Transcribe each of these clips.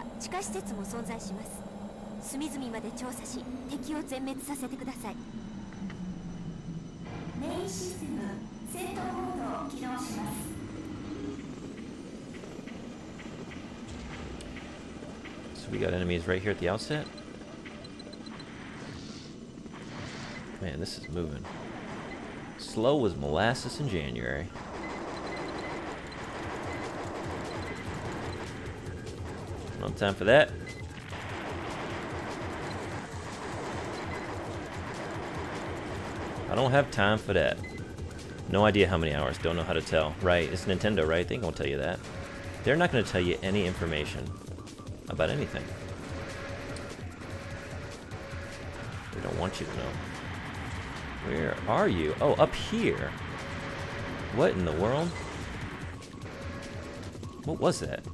他地下施設も存在します。隅々まで調査し、敵を全滅させてください。メインシステム戦闘モードを起動します。So we got enemies right here at the outset. Man, this is moving. Slow as molasses in January. No time for that. I don't have time for that. No idea how many hours. Don't know how to tell. Right, it's Nintendo, right? They ain't gonna tell you that. They're not gonna tell you any information about anything. They don't want you to know. Where are you? Oh, up here. What in the world? What was that?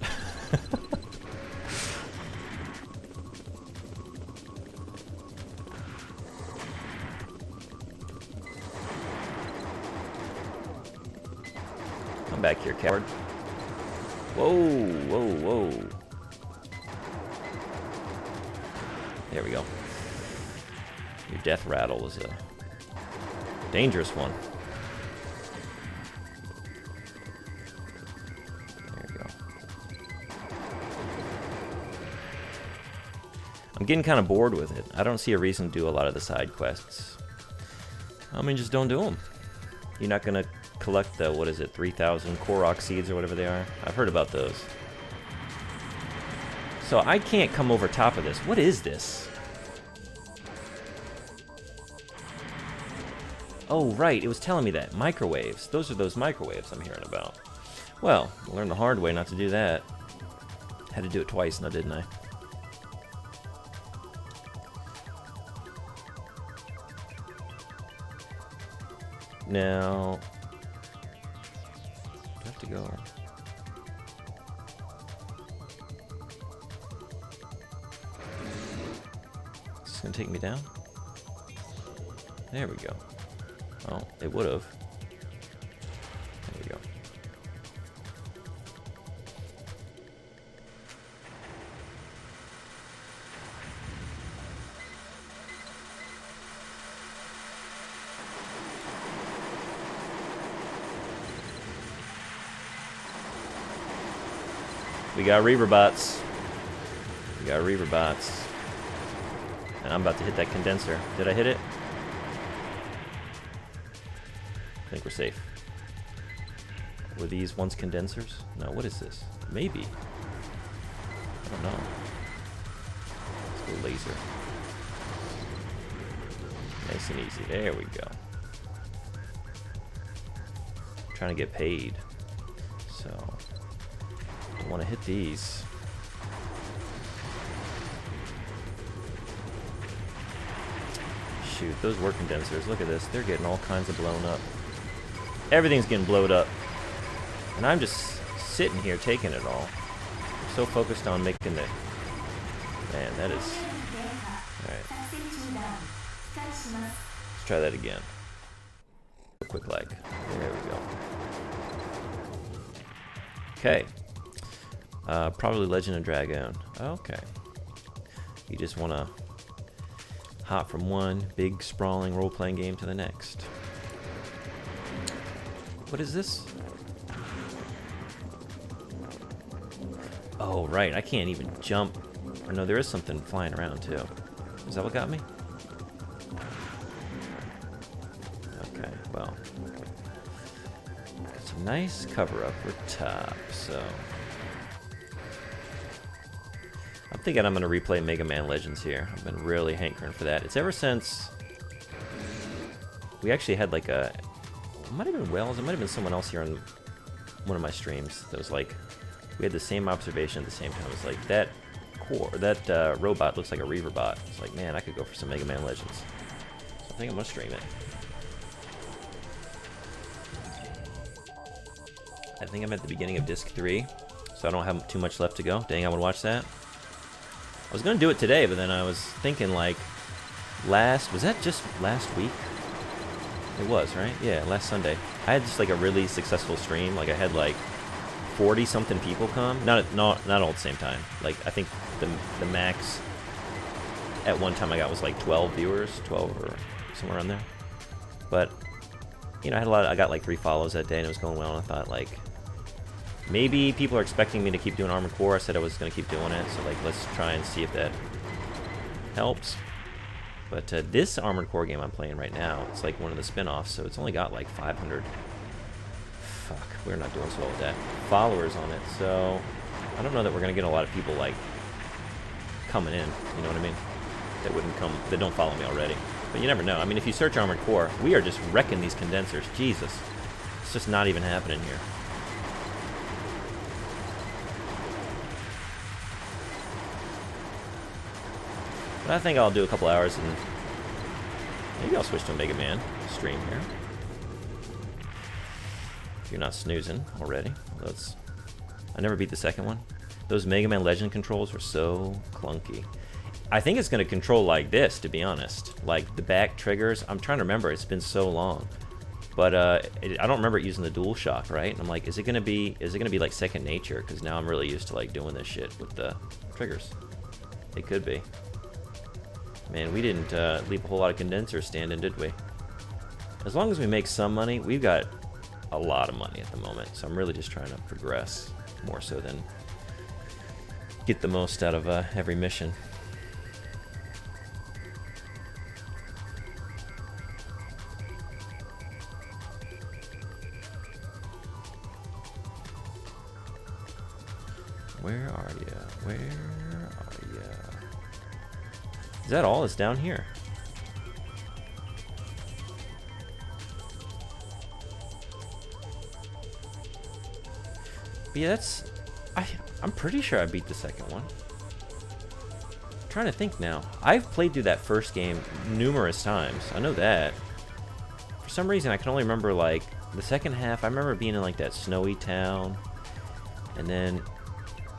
Come back here, coward. Whoa, whoa, whoa. There we go. Your death rattle was a dangerous one. There we go. I'm getting kind of bored with it. I don't see a reason to do a lot of the side quests. I mean, just don't do them. You're not gonna collect the, what is it, 3,000 Korok seeds or whatever they are? I've heard about those. So I can't come over top of this. What is this? Oh, right, it was telling me that. Microwaves. Those are those microwaves I'm hearing about. Well, I learned the hard way not to do that. Had to do it twice now, didn't I? Now... do I have to go? Is this gonna take me down? There we go. Oh, it would have. There we go. We got Reaver bots. We got Reaver bots. And I'm about to hit that condenser. Did I hit it? I think we're safe. Were these once condensers? No, what is this? Maybe. I don't know. Let's go laser. Nice and easy. There we go. I'm trying to get paid. So, don't want to hit these. Shoot, those were condensers. Look at this. They're getting all kinds of blown up. Everything's getting blowed up. And I'm just sitting here taking it all. I'm so focused on making it. Man, that is... Alright. Let's try that again. Quick lag. There we go. Okay. Probably Legend of Dragoon. Okay. You just want to hop from one big sprawling role-playing game to the next. What is this? Oh, right. I can't even jump. Or no, there is something flying around, too. Is that what got me? Okay, well. It's a nice cover-up for top, so... I'm thinking I'm going to replay Mega Man Legends here. I've been really hankering for that. It's ever since... We actually had like a... It might have been Wells, it might have been someone else here on one of my streams that was like, we had the same observation at the same time. It was like, that core, that robot looks like a Reaver bot. It's like, man, I could go for some Mega Man Legends. So I think I'm gonna stream it. I think I'm at the beginning of disc 3, so I don't have too much left to go. Dang, I would watch that. I was gonna do it today, but then I was thinking like, was that just last week? It was, right? Yeah, last Sunday. I had just like a really successful stream. Like I had like 40-something people come. Not all at the same time. Like, I think the max at one time I got was like 12 viewers, 12 or somewhere around there. But, you know, I got like 3 follows that day and it was going well, and I thought, like, maybe people are expecting me to keep doing Armored Core. I said I was going to keep doing it, so, like, let's try and see if that helps. But this Armored Core game I'm playing right now, it's like one of the spin-offs, so it's only got like 500... Fuck, we're not doing so well with that. Followers on it, so I don't know that we're going to get a lot of people, like, coming in, you know what I mean? That wouldn't come, that don't follow me already. But you never know. I mean, if you search Armored Core, we are just wrecking these condensers. Jesus. It's just not even happening here. But I think I'll do a couple hours and maybe I'll switch to a Mega Man stream here. If you're not snoozing already. I never beat the second one. Those Mega Man Legend controls were so clunky. I think it's going to control like this, to be honest. Like, the back triggers, I'm trying to remember, it's been so long. But I don't remember it using the DualShock, right? And I'm like, is it going to be like second nature? Because now I'm really used to, like, doing this shit with the triggers. It could be. Man, we didn't leave a whole lot of condensers standing, did we? As long as we make some money, we've got a lot of money at the moment. So I'm really just trying to progress more so than get the most out of every mission. Where are ya? Where are ya? Is that all? It's down here. But yeah, I'm pretty sure I beat the second one. I'm trying to think now. I've played through that first game numerous times. I know that. For some reason, I can only remember, like, the second half. I remember being in, like, that snowy town. And then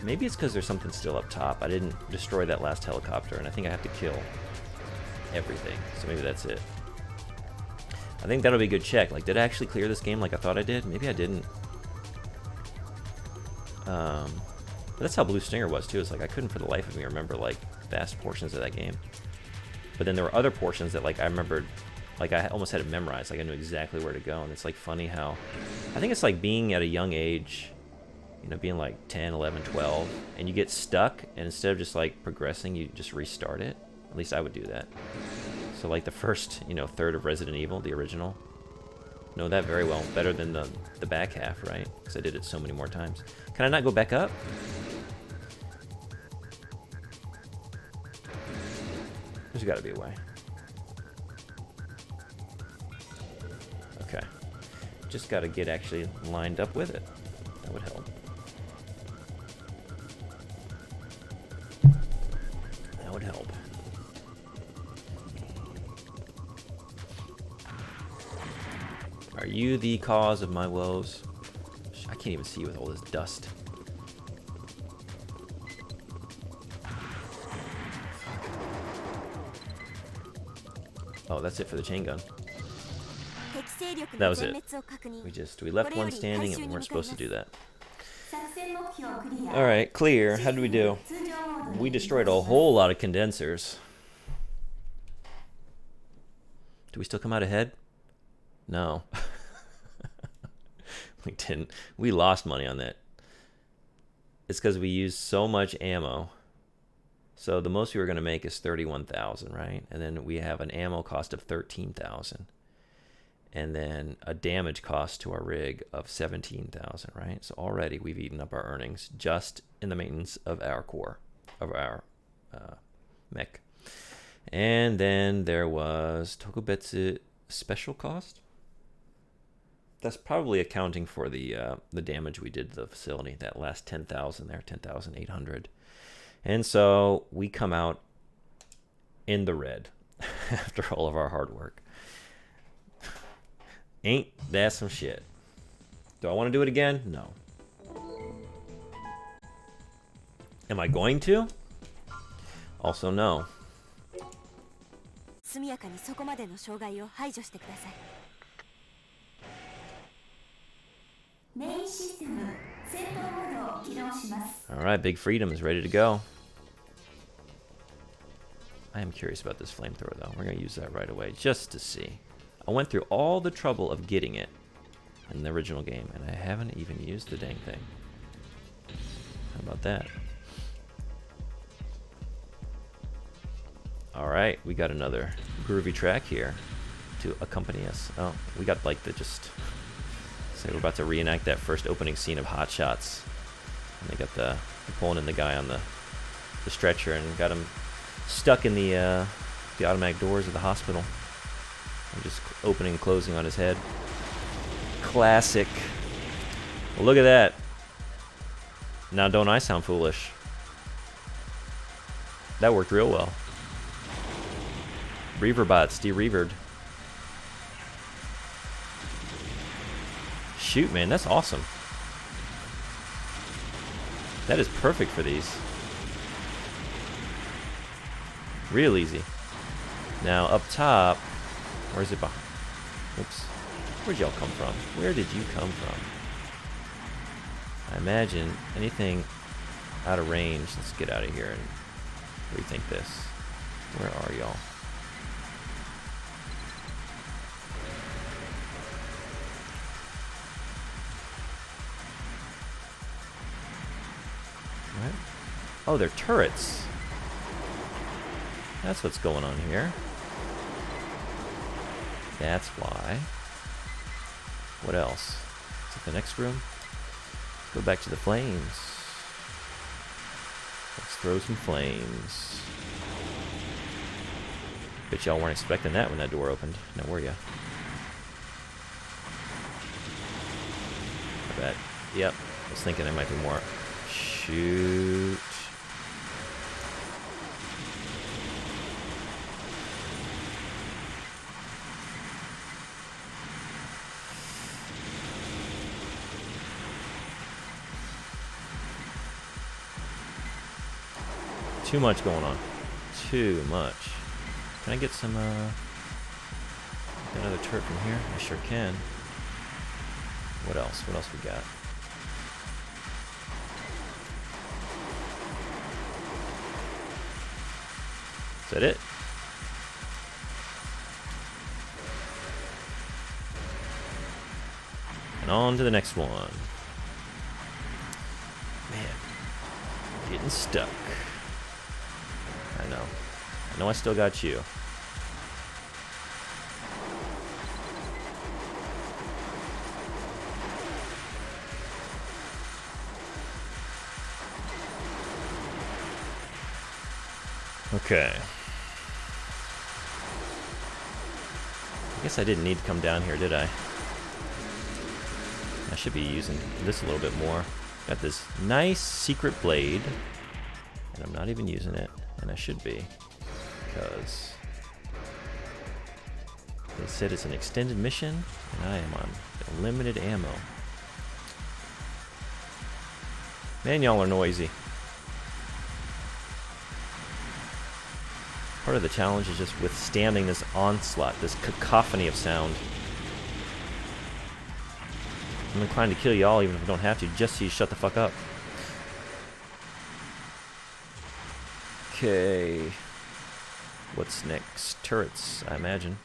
maybe it's because there's something still up top. I didn't destroy that last helicopter, and I think I have to kill everything. So maybe that's it. I think that'll be a good check. Like, did I actually clear this game like I thought I did? Maybe I didn't. But that's how Blue Stinger was, too. It's like I couldn't for the life of me remember, like, vast portions of that game. But then there were other portions that, like, I remembered, like, I almost had it memorized. Like, I knew exactly where to go. And it's, like, funny how... I think it's like being at a young age... You know, being like 10, 11, 12, and you get stuck, and instead of just like progressing, you just restart it. At least I would do that. So like the first, you know, third of Resident Evil, the original, know that very well, better than the back half, right? Because I did it so many more times. Can I not go back up? There's got to be a way. Okay. Just got to get actually lined up with it. That would help. That would help. Are you the cause of my woes? I can't even see with all this dust. Oh, that's it for the chain gun. That was it. We left one standing and we weren't supposed to do that. Alright, clear. How did we do? We destroyed a whole lot of condensers. Do we still come out ahead? No. We didn't. We lost money on that. It's because we used so much ammo. So the most we were going to make is 31,000, right? And then we have an ammo cost of 13,000. And then a damage cost to our rig of 17,000, right? So already we've eaten up our earnings just in the maintenance of our core, of our mech. And then there was Tokubetsu special cost. That's probably accounting for the damage we did to the facility. That last 10,000 there, 10,800. And so we come out in the red after all of our hard work. Ain't that some shit? Do I want to do it again? No. Am I going to? Also, no. 速やかにそこまでの障害を排除してください。メインシステム Alright, Big Freedom is ready to go. I am curious about this flamethrower though. We're going to use that right away just to see. I went through all the trouble of getting it in the original game, and I haven't even used the dang thing. How about that? Alright, we got another groovy track here to accompany us. Oh, we got like the just... So we're about to reenact that first opening scene of Hot Shots. And they got the pulling in the guy on the stretcher and got him stuck in the automatic doors of the hospital. And just opening and closing on his head. Classic. Well, look at that. Now don't I sound foolish? That worked real well. Reverbots de-revered. Shoot, man, that's awesome. That is perfect for these. Real easy. Now, up top, where's it behind? Oops. Where'd y'all come from? Where did you come from? I imagine anything out of range. Let's get out of here and rethink this. Where are y'all? What? Oh, they're turrets. That's what's going on here. That's why. What else? Is it the next room? Let's go back to the flames. Let's throw some flames. Bet y'all weren't expecting that when that door opened. Now, were ya? I bet. Yep. I was thinking there might be more. Shoot. Too much going on. Too much. Can I get some, another turret from here? I sure can. What else? What else we got? Is that it? And on to the next one. Man. Getting stuck. I know. I know I still got you. Okay. I guess I didn't need to come down here, did I? I should be using this a little bit more. Got this nice secret blade, and I'm not even using it, and I should be, because they said it's an extended mission, and I am on limited ammo. Man, y'all are noisy. Part of the challenge is just withstanding this onslaught, this cacophony of sound. I'm inclined to kill y'all even if I don't have to, just so you shut the fuck up. Okay. What's next? Turrets, I imagine.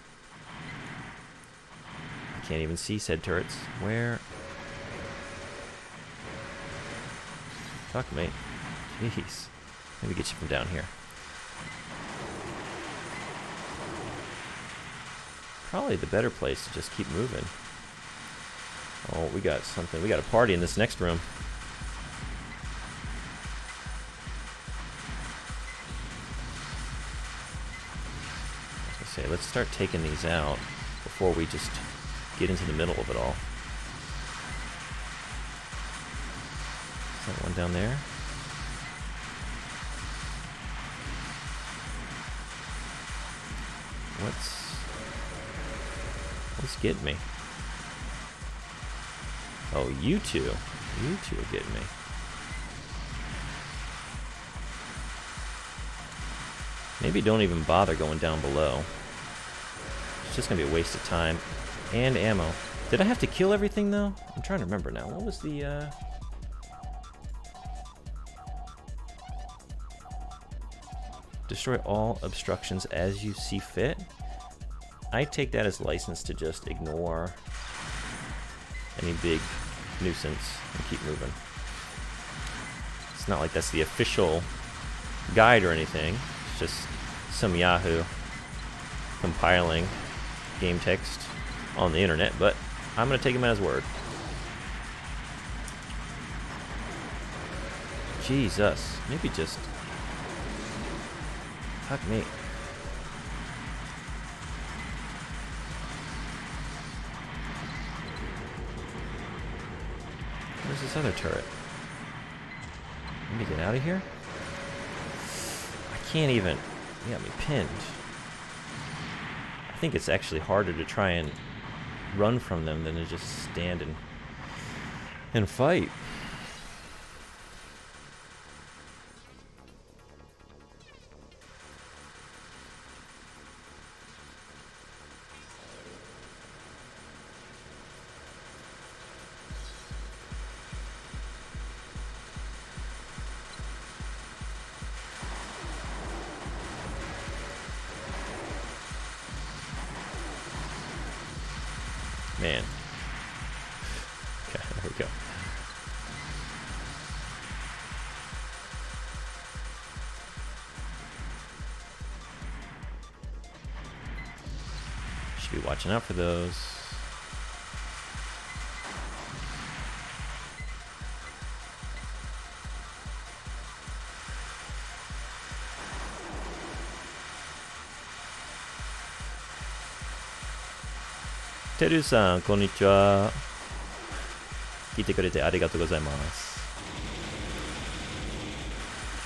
I can't even see said turrets. Where? Fuck me. Jeez. Maybe get you from down here. Probably the better place to just keep moving. Oh, we got something. We got a party in this next room. I was gonna say, let's start taking these out before we just get into the middle of it all. Is that one down there? What's getting me? Oh, you two. You two are getting me. Maybe don't even bother going down below. It's just gonna be a waste of time and ammo. Did I have to kill everything though? I'm trying to remember now. What was the Destroy all obstructions as you see fit. I take that as license to just ignore any big nuisance and keep moving. It's not like that's the official guide or anything. It's just some Yahoo compiling game text on the internet, but I'm going to take him at his word. Jesus. Maybe just... Fuck me. Where's this other turret? Let me get out of here. I can't even... You got me pinned. I think it's actually harder to try and run from them than to just stand and fight. Man. Okay, there we go. Should be watching out for those.てるさん、こんにちは。聞いてくれてありがとうございます。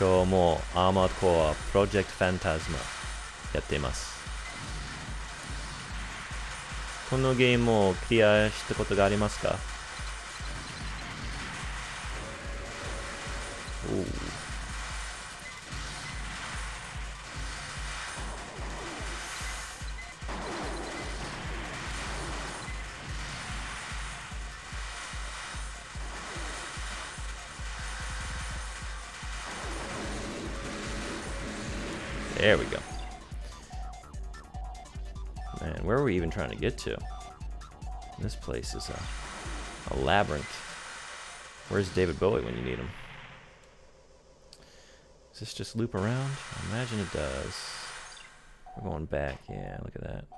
今日もアーマードコアプロジェクトファンタズマやっています。このゲームをクリアしたことがありますか？おう。There we go. Man, where are we even trying to get to? This place is a labyrinth. Where's David Bowie when you need him? Does this just loop around? I imagine it does. We're going back. Yeah, look at that.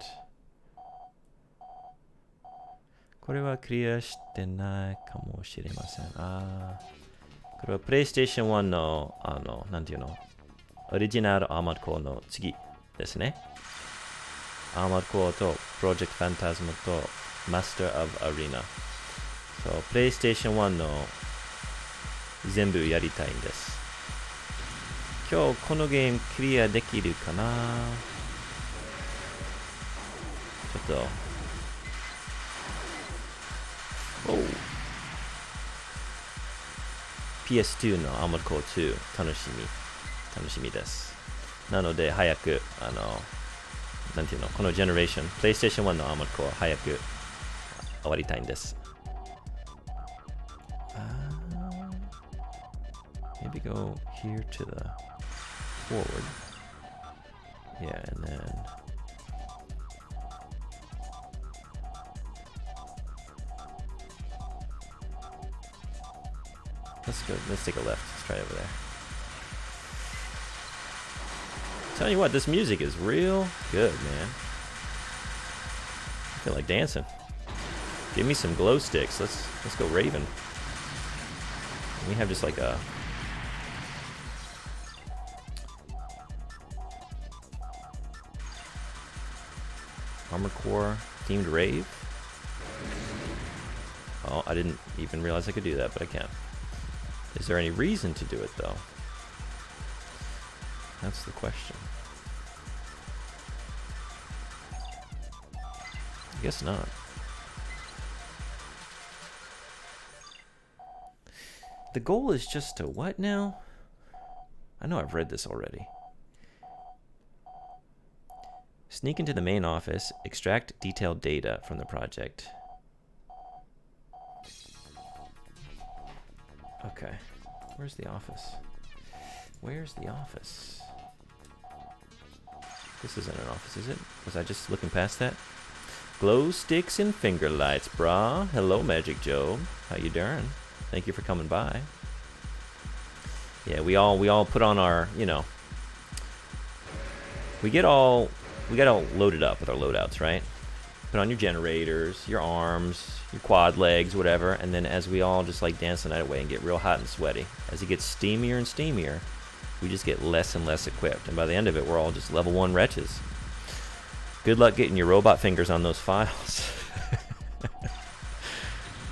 これはクリアしてないかもしれません。あー。これはプレイステーション1の、なんていうの？オリジナルアーマードコアの次ですね。アーマードコアとプロジェクトファンタズマとマスター・オブ・アリーナ。そう、プレイステーション1の全部やりたいんです。今日このゲームクリアできるかな？ちょっと。おう。PS2 のアーマードコア2楽しみです。なので早くなんていうのこのジェネレーション、プレイステーション1のアーマードコア早く終わりたいんです。Maybe go here to the forward. Yeah, and then let's take a left. Let's try over there. Tell you what, this music is real good, man. I feel like dancing. Give me some glow sticks. Let's go raving. We have just like a Armored Core themed rave. Oh, I didn't even realize I could do that, but I can. Is there any reason to do it though? That's the question. I guess not. The goal is just to what now? I know I've read this already. Sneak into the main office, extract detailed data from the project. Okay. Where's the office? Where's the office? This isn't an office, is it? Was I just looking past that? Glow sticks and finger lights, brah. Hello, Magic Joe. How you doing? Thank you for coming by. Yeah, we all put on our, you know, we got all loaded up with our loadouts, right? Put on your generators, your arms, your quad legs, whatever, and then as we all just like dance the night away and get real hot and sweaty, as it gets steamier and steamier, we just get less and less equipped, and by the end of it, we're all just level 1 wretches. Good luck getting your robot fingers on those files.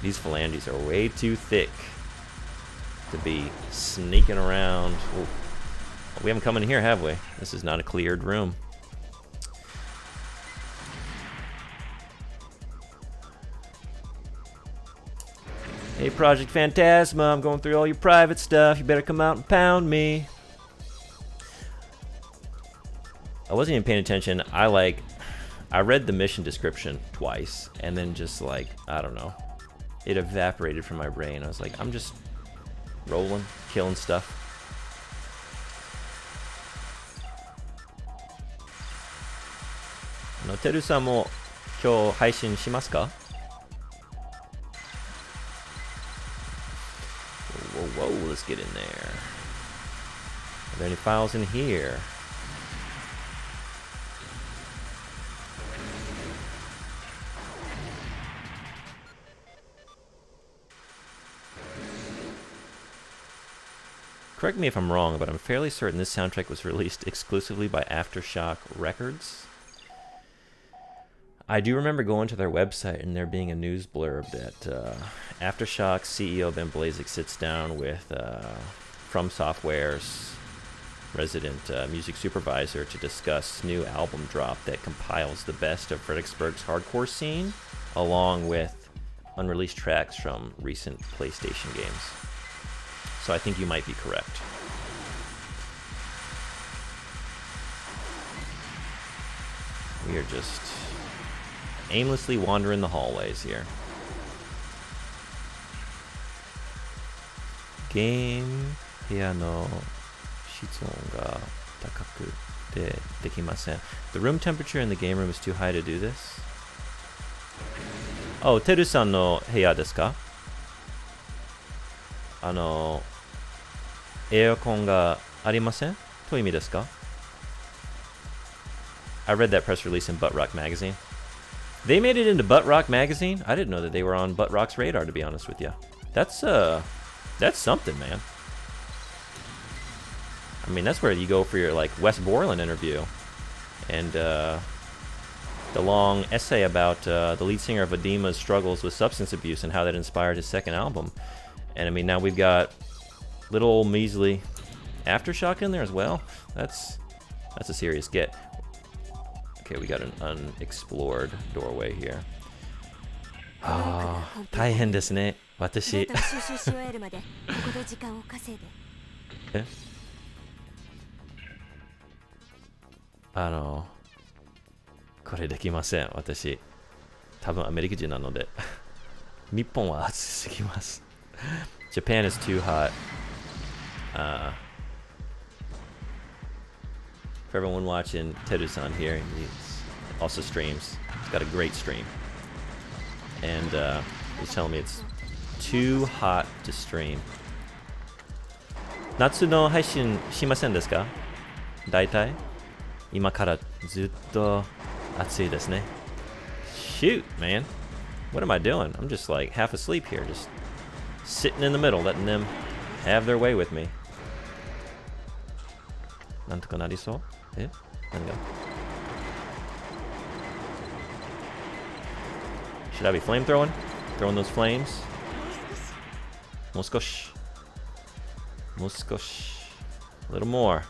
These phalanges are way too thick to be sneaking around. Ooh. We haven't come in here, have we? This is not a cleared room. Hey, Project Phantasma, I'm going through all your private stuff. You better come out and pound me. I wasn't even paying attention. I read the mission description twice, and then just like, I don't know. It evaporated from my brain. I was like, I'm just rolling, killing stuff. Teru-sanも今日配信しますか? Whoa, whoa, let's get in there. Are there any files in here? Correct me if I'm wrong, but I'm fairly certain this soundtrack was released exclusively by Aftershock Records. I do remember going to their website and there being a news blurb that Aftershock CEO Ben Blazek sits down with From Software's resident music supervisor to discuss new album drop that compiles the best of Fredericksburg's hardcore scene, along with unreleased tracks from recent PlayStation games. So I think you might be correct. We are just aimlessly wandering the hallways here. Game 部屋の室温が高くてできません. The room temperature in the game room is too high to do this. Oh, Teru-san の部屋ですか? エアコンがありませんという意味ですか? I read that press release in Butt Rock Magazine. They made it into Butt Rock Magazine? I didn't know that they were on Butt Rock's radar, to be honest with you. That's something, man. I mean, that's where you go for your, like, Wes Borland interview. And, the long essay about the lead singer of Adema's struggles with substance abuse and how that inspired his second album. And, I mean, now we've got little old measly Aftershock in there as well. That's a serious get. Okay, we got an unexplored doorway here. Ah, 大変ですね、私。え？これできません、私。多分アメリカ人なので。日本は暑すぎます。Japan is too hot. For everyone watching, Teru-san here, he also streams. He's got a great stream. And he's telling me it's too hot to stream. 夏の配信しませんですか? 大体今からずっと暑いですね. Shoot, man. What am I doing? I'm just like half asleep here, just sitting in the middle, letting them have their way with me. なんとかなりそう? え? 何が? Should I be flamethrowing? Throwing those flames? もう少し. A little more.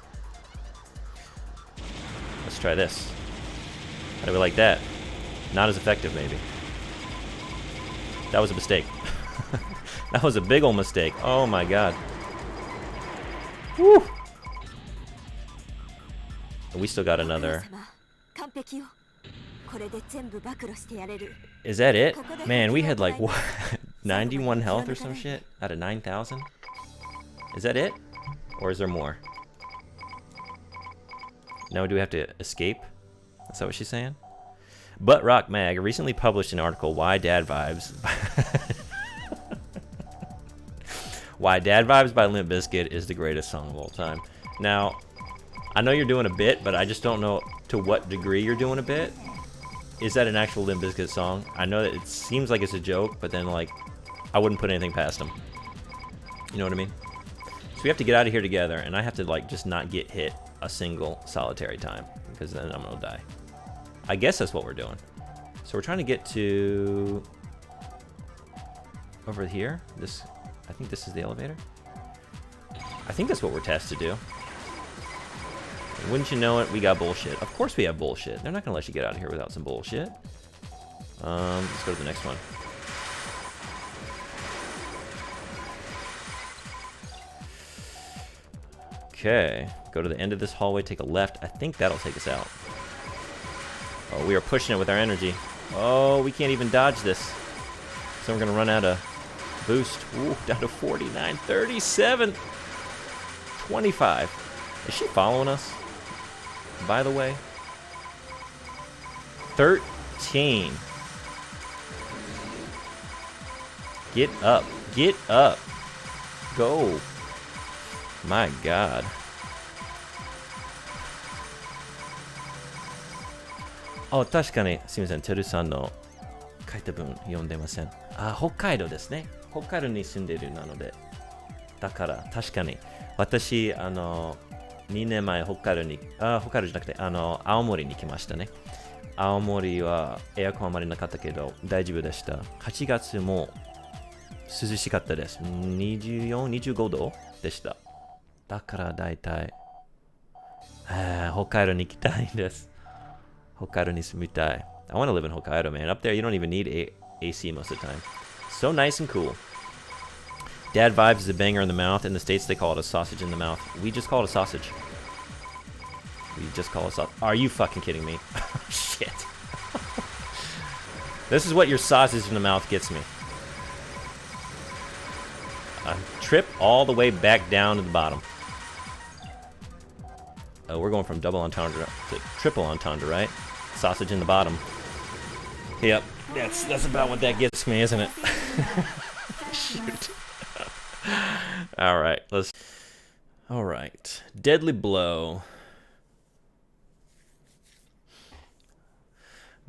Let's try this. How do we like that? Not as effective, maybe. That was a mistake. That was a big old mistake. Oh my god. Woo! We still got another. Is that it? Man, we had like what? 91 health or some shit out of 9,000? Is that it? Or is there more? Now do we have to escape? Is that what she's saying? Butt Rock Mag recently published an article, Why Dad Vibes... Why Dad Vibes by Limp Bizkit is the greatest song of all time. Now, I know you're doing a bit, but I just don't know to what degree you're doing a bit. Is that an actual Limp Bizkit song? I know that it seems like it's a joke, but then, like, I wouldn't put anything past them. You know what I mean? So we have to get out of here together, and I have to, like, just not get hit a single solitary time, because then I'm gonna die. I guess that's what we're doing. So we're trying to get to... over here? This... I think this is the elevator. I think that's what we're tasked to do. And wouldn't you know it, we got bullshit. Of course we have bullshit. They're not gonna let you get out of here without some bullshit. Let's go to the next one. Okay, go to the end of this hallway, take a left. I think that'll take us out. Oh, we are pushing it with our energy. Oh, we can't even dodge this. So we're gonna run out of boost. Ooh, down to 49, 37, 25. Is she following us? By the way, 13. Get up, get up, go. My God. Oh, 確かに、すみません、てるさんの書いた文読んでません。あ、北海道ですね。北海道に住んでいるなので。だから、確かに。私、2年前北海道に、北海道じゃなくて、青森に来ましたね。青森はエアコンあまりなかったけど、大丈夫でした。8月も涼しかったです。24、25度でした。だから大体、北海道に行きたいんです。北海道に住みたい。I want to live in Hokkaido, man. Up there, you don't even need AC most of the time. So nice and cool. Dad Vibes is a banger in the mouth. In the States, they call it a sausage in the mouth. We just call it a sausage. We just call it a sausage. Are you fucking kidding me? Shit. This is what your sausage in the mouth gets me. A trip all the way back down to the bottom. Oh, we're going from double entendre to triple entendre, right? Sausage in the bottom. Yep, that's about what that gets me, isn't it? Shoot. All right, let's. All right, deadly blow.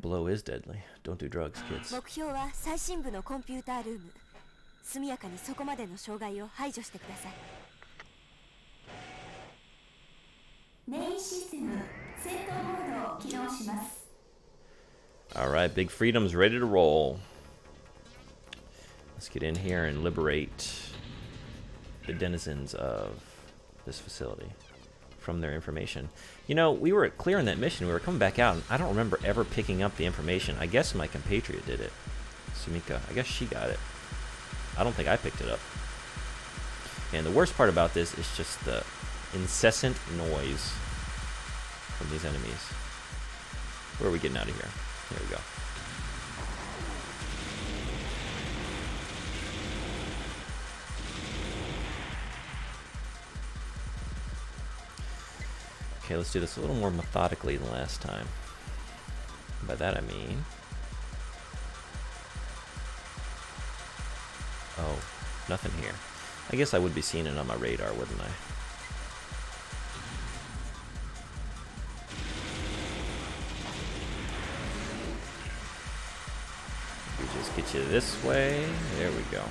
Blow is deadly. Don't do drugs, kids. 目標は最深部のコンピュータールーム。速やかにそこまでの障害を排除してください。メインシステム戦闘モードを起動します。All right, Big Freedom's ready to roll. Let's get in here and liberate the denizens of this facility from their information. You know, we were clearing that mission. We were coming back out, and I don't remember ever picking up the information. I guess my compatriot did it. Sumika. I guess she got it. I don't think I picked it up. And the worst part about this is just the incessant noise from these enemies. Where are we getting out of here? Here we go. Okay, let's do this a little more methodically than last time. By that I mean... Oh, nothing here. I guess I would be seeing it on my radar, wouldn't I? We just get you this way. There we go.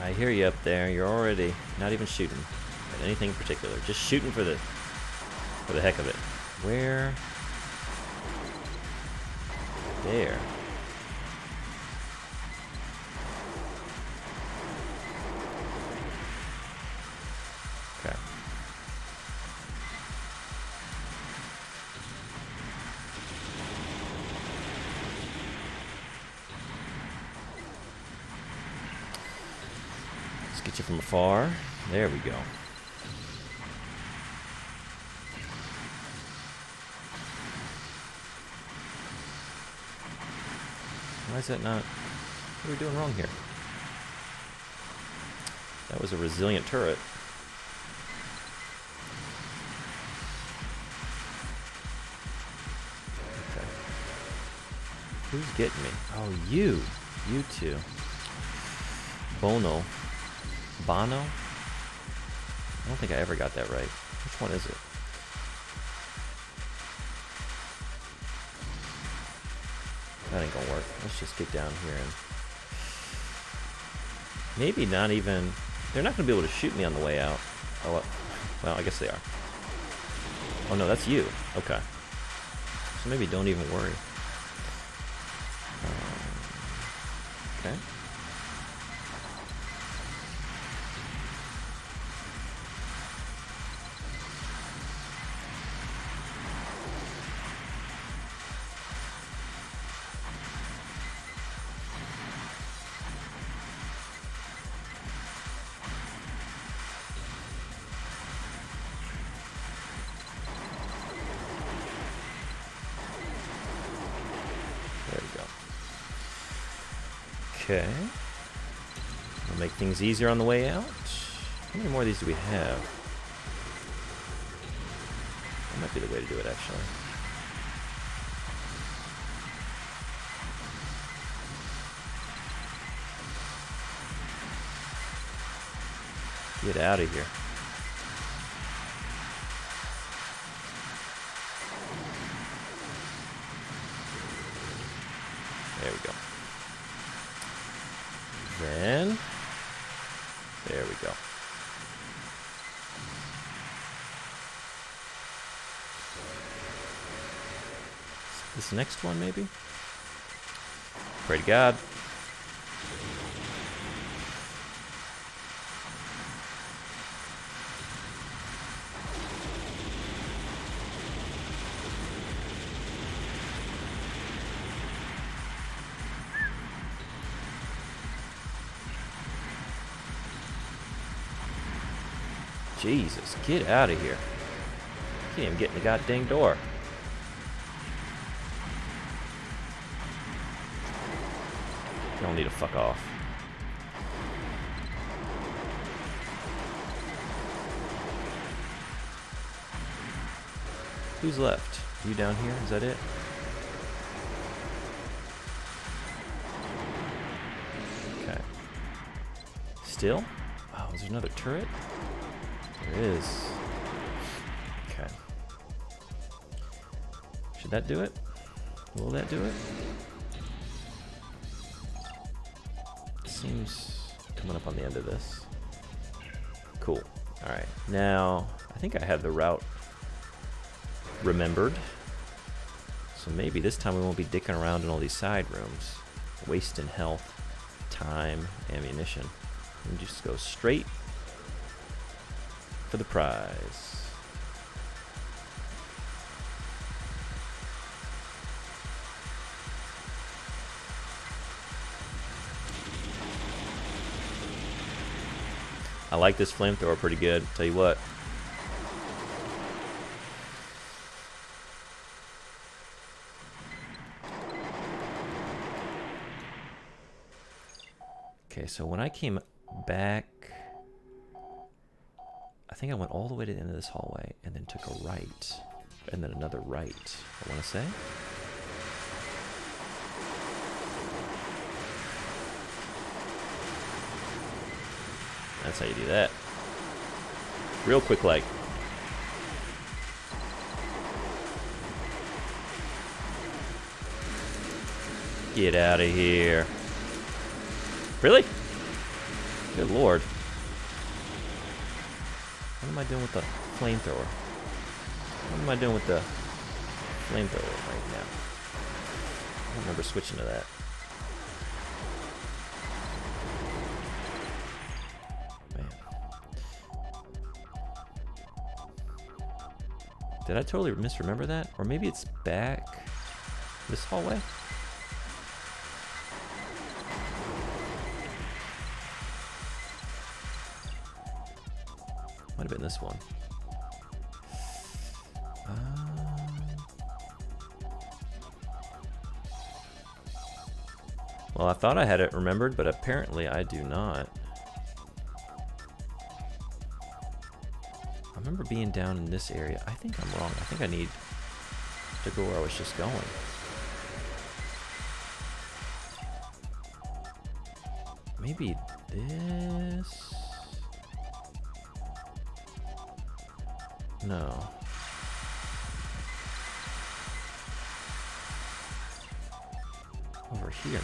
I hear you up there. You're already not even shooting at anything in particular. Just shooting for the heck of it. Where? There. Okay. Let's get you from afar. There we go. Why is that not... What are we doing wrong here? That was a resilient turret. Okay. Who's getting me? Oh, you. You two. Bono. Bono? I don't think I ever got that right. Which one is it? That ain't gonna work. Let's just get down here and... Maybe not even... They're not gonna be able to shoot me on the way out. Oh, well, I guess they are. Oh no, that's you. Okay. So maybe don't even worry. Okay. There we go. Okay. We'll make things easier on the way out. How many more of these do we have? That might be the way to do it, actually. Get out of here. There we go. Then, there we go. This next one, maybe? Pray to God. Jesus, get out of here. Can't even get in the goddamn door. Y'all need to fuck off. Who's left? You down here? Is that it? Okay. Still? Oh, is there another turret? There is. Okay. Should that do it? Will that do it? Seems coming up on the end of this. Cool. Alright. Now, I think I have the route remembered. So maybe this time we won't be dicking around in all these side rooms. Wasting health, time, ammunition. And just go straight for the prize. I like this flamethrower pretty good, tell you what. Okay, so when I came back, I think I went all the way to the end of this hallway and then took a right and then another right, I want to say. That's how you do that. Real quick like. Get out of here. Really? Good lord. What am I doing with the flamethrower? What am I doing with the flamethrower right now? I don't remember switching to that. Did I totally misremember that? Or maybe it's back this hallway? Might have been this one. Um, Well, I thought I had it remembered, but apparently I do not. I remember being down in this area. I think I'm wrong. I think I need to go where I was just going. Maybe this? No. Over here, maybe.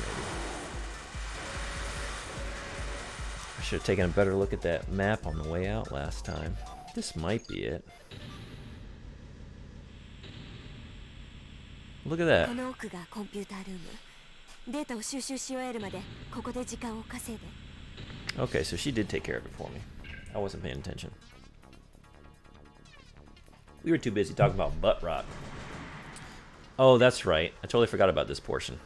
I should have taken a better look at that map on the way out last time. This might be it. Look at that. この奥がコンピュータールーム。データを収集し終えるまでここで時間を稼いで。Okay, so she did take care of it for me. I wasn't paying attention. We were too busy talking about butt rock. Oh, that's right. I totally forgot about this portion.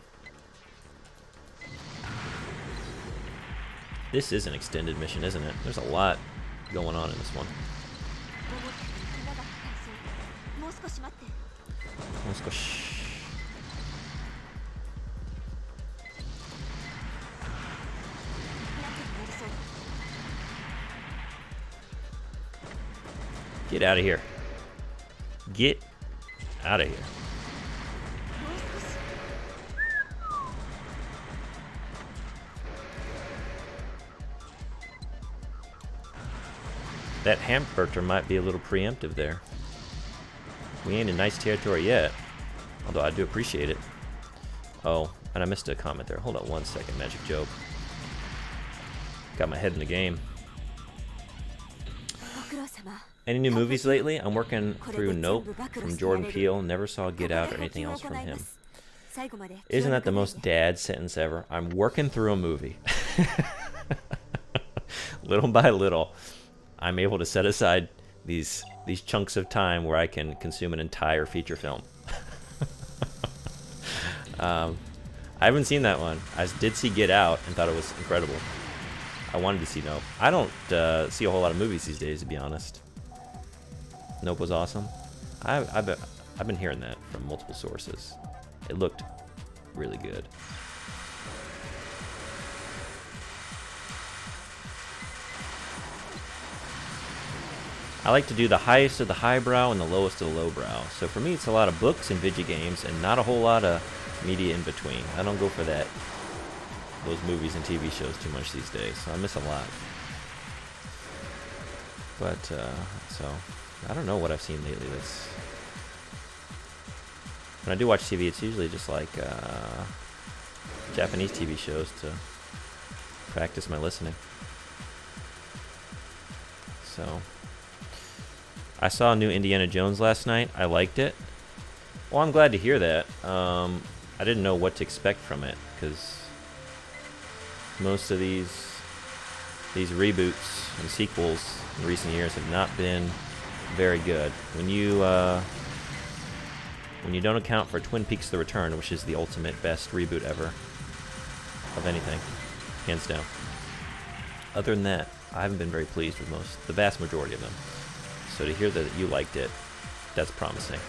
This is an extended mission, isn't it? There's a lot going on in this one. もう少し待って。もう少し。Get out of here. Get out of here. That hamburger might be a little preemptive there. We ain't in nice territory yet, although I do appreciate it. Oh, and I missed a comment there. Hold on 1 second, Magic Joke. Got my head in the game. Any new movies lately? I'm working through Nope from Jordan Peele. Never saw Get Out or anything else from him. Isn't that the most dad sentence ever? I'm working through a movie. Little by little, I'm able to set aside these chunks of time where I can consume an entire feature film. I haven't seen that one. I did see Get Out and thought it was incredible. I wanted to see Nope. I don't see a whole lot of movies these days, to be honest. Nope was awesome. I've been hearing that from multiple sources. It looked really good. I like to do the highest of the highbrow and the lowest of the lowbrow. So for me, it's a lot of books and video games and not a whole lot of media in between. I don't go for those movies and TV shows too much these days, so I miss a lot. But, so, I don't know what I've seen lately that's... When I do watch TV, it's usually just like, Japanese TV shows to practice my listening. So... I saw new Indiana Jones last night. I liked it. Well, I'm glad to hear that. I didn't know what to expect from it, because most of these reboots and sequels in recent years have not been very good. When you don't account for Twin Peaks: The Return, which is the ultimate best reboot ever of anything, hands down. Other than that, I haven't been very pleased with the vast majority of them. So to hear that you liked it, that's promising.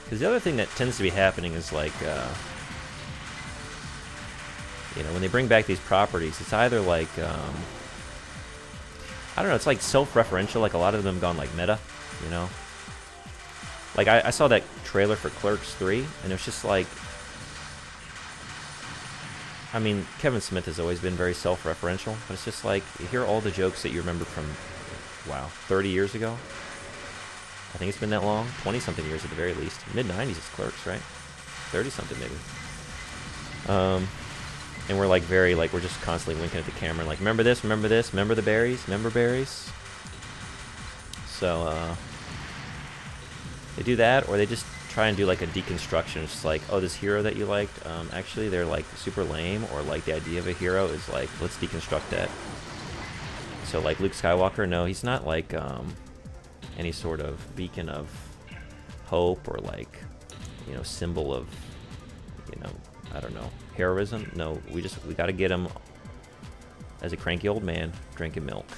Because the other thing that tends to be happening is like, when they bring back these properties, it's either like, I don't know, it's like self-referential, like a lot of them have gone like meta, you know? Like I saw that trailer for Clerks 3, and it was just like, I mean, Kevin Smith has always been very self-referential, but it's just like, you hear all the jokes that you remember from, wow, 30 years ago? I think it's been that long. 20-something years at the very least. Mid-90s is Clerks, right? 30-something maybe. And we're like we're just constantly winking at the camera and like, remember this, remember this, remember the berries, remember berries? So, they do that, or they just try and do like a deconstruction. It's just like, oh, this hero that you liked, actually they're like super lame, or like the idea of a hero is like, let's deconstruct that. So like Luke Skywalker, no, he's not like any sort of beacon of hope or like, symbol of, I don't know, heroism. No, we got to get him as a cranky old man drinking milk,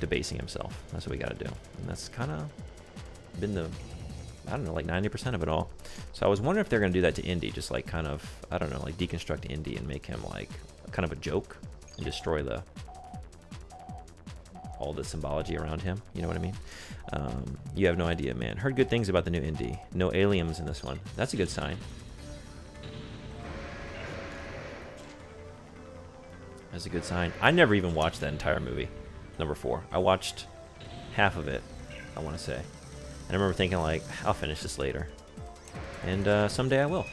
debasing himself. That's what we got to do, and that's kind of been the I don't know, like 90% of it all. So I was wondering if they're going to do that to Indy, just like kind of, I don't know, like deconstruct Indy and make him like kind of a joke and destroy all the symbology around him. You know what I mean? You have no idea, man. Heard good things about the new Indy. No aliens in this one. That's a good sign. That's a good sign. I never even watched that entire movie, number 4. I watched half of it, I want to say. And I remember thinking, like, I'll finish this later. And someday I will.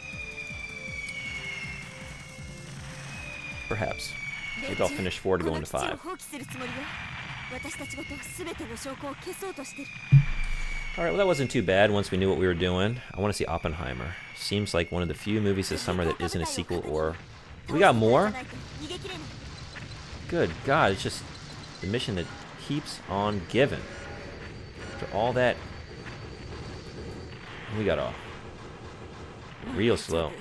Perhaps. Maybe I'll finish 4 to go into 5. Alright, well that wasn't too bad once we knew what we were doing. I want to see Oppenheimer. Seems like one of the few movies this summer that isn't a sequel or... We got more? Good God, it's just the mission that keeps on giving. After all that... We got off. Real slow.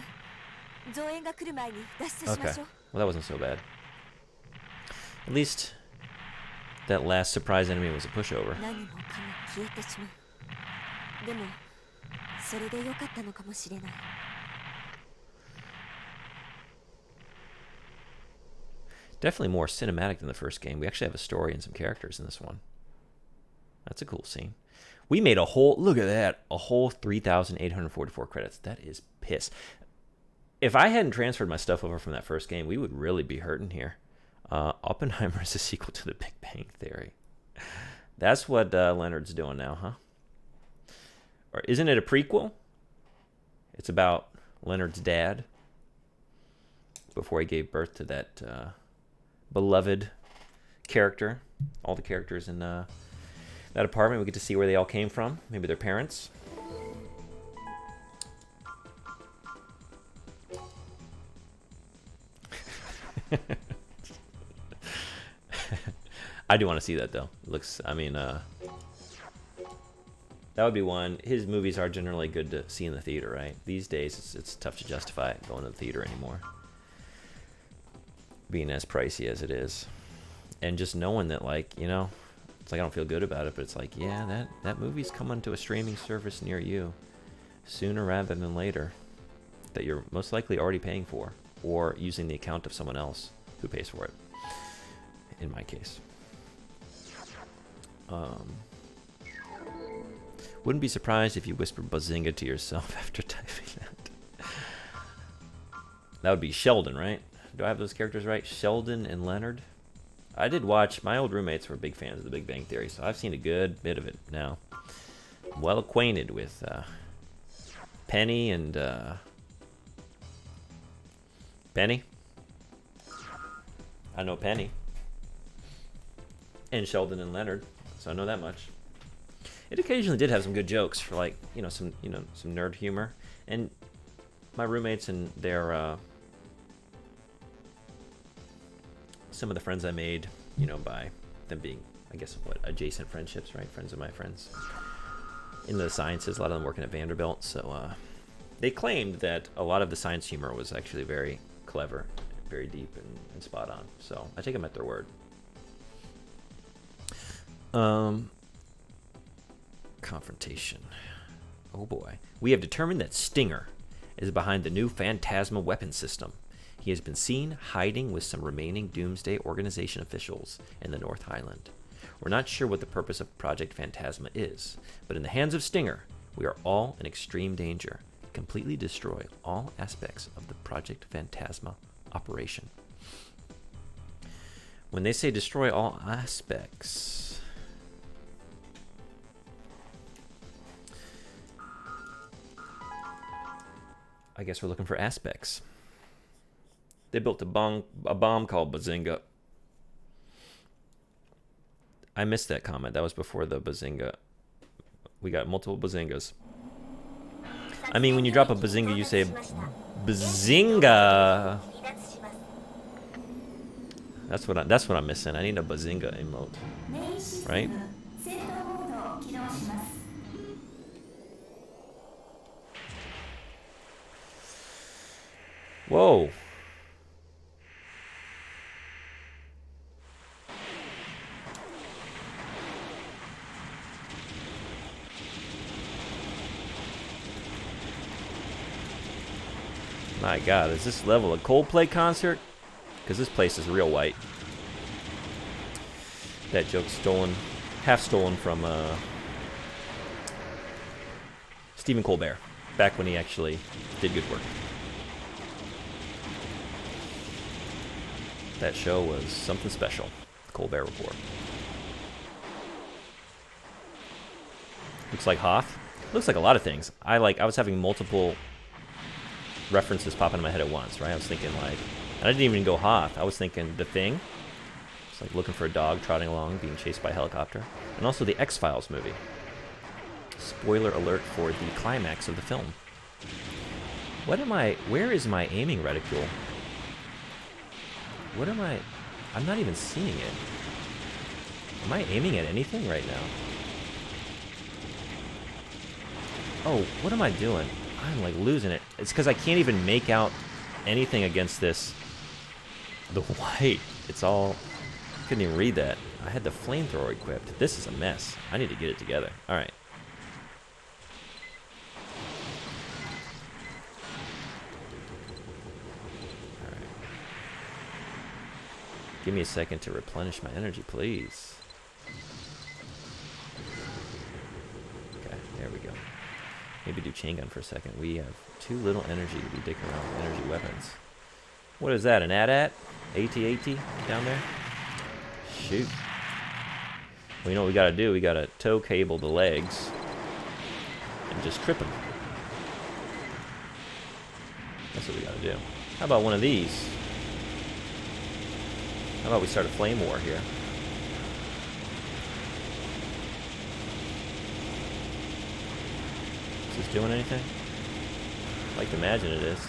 Okay, well that wasn't so bad. At least that last surprise enemy was a pushover. Definitely more cinematic than the first game. We actually have a story and some characters in this one. That's a cool scene. We made a whole, look at that, a whole 3,844 credits. That is piss. If I hadn't transferred my stuff over from that first game, we would really be hurting here. Oppenheimer is a sequel to The Big Bang Theory. That's what Leonard's doing now, huh? Or isn't it a prequel? It's about Leonard's dad before he gave birth to that beloved character. All the characters in that apartment. We get to see where they all came from. Maybe their parents. I do want to see that though. Looks, I mean, that would be one. His movies are generally good to see in the theater, right? These days, it's tough to justify going to the theater anymore, being as pricey as it is, and just knowing that, like, you know, it's like I don't feel good about it, but it's like, yeah, that movie's coming to a streaming service near you sooner rather than later, that you're most likely already paying for, or using the account of someone else who pays for it. In my case. Wouldn't be surprised if you whispered Bazinga to yourself after typing that. That would be Sheldon, right? Do I have those characters right? Sheldon and Leonard? I did watch, my old roommates were big fans of The Big Bang Theory, so I've seen a good bit of it now. I'm well acquainted with Penny and... Penny? I know Penny. And Sheldon and Leonard, so I know that much. It occasionally did have some good jokes for, like, some nerd humor. And my roommates and their some of the friends I made, by them being, I guess, adjacent friendships, right? Friends of my friends in the sciences. A lot of them working at Vanderbilt, so they claimed that a lot of the science humor was actually very clever, very deep, and spot on. So I take them at their word. Confrontation. Oh boy. We have determined that Stinger is behind the new Phantasma weapon system. He has been seen hiding with some remaining Doomsday Organization officials in the North Highland. We're not sure what the purpose of Project Phantasma is, but in the hands of Stinger, we are all in extreme danger. Completely destroy all aspects of the Project Phantasma operation. When they say destroy all aspects... I guess we're looking for aspects. They built a bomb called Bazinga. I missed that comment. That was before the Bazinga. We got multiple Bazingas. I mean, when you drop a Bazinga, you say Bazinga. That's what I'm missing. I need a Bazinga emote, right? Whoa. My God, is this level a Coldplay concert? Because this place is real white. That joke's stolen, half stolen from Stephen Colbert, back when he actually did good work. That show was something special. The Colbert Report. Looks like Hoth. Looks like a lot of things. I was having multiple references pop into my head at once, right? I was thinking like, and I didn't even go Hoth. I was thinking The Thing. It's like looking for a dog trotting along, being chased by a helicopter. And also the X-Files movie. Spoiler alert for the climax of the film. Where is my aiming reticule? I'm not even seeing it. Am I aiming at anything right now? Oh, what am I doing? I'm like losing it. It's because I can't even make out anything against this. The white. It's all... Couldn't even read that. I had the flamethrower equipped. This is a mess. I need to get it together. Alright. Alright. Give me a second to replenish my energy, please. Okay, there we go. Maybe do chain gun for a second. We have too little energy to be dicking around with energy weapons. What is that, an AT-AT? AT-AT down there? Shoot. Well, you know what we gotta do? We gotta tow cable the legs and just trip them. That's what we gotta do. How about one of these? How about we start a flame war here? Is this doing anything? I'd like to imagine it is.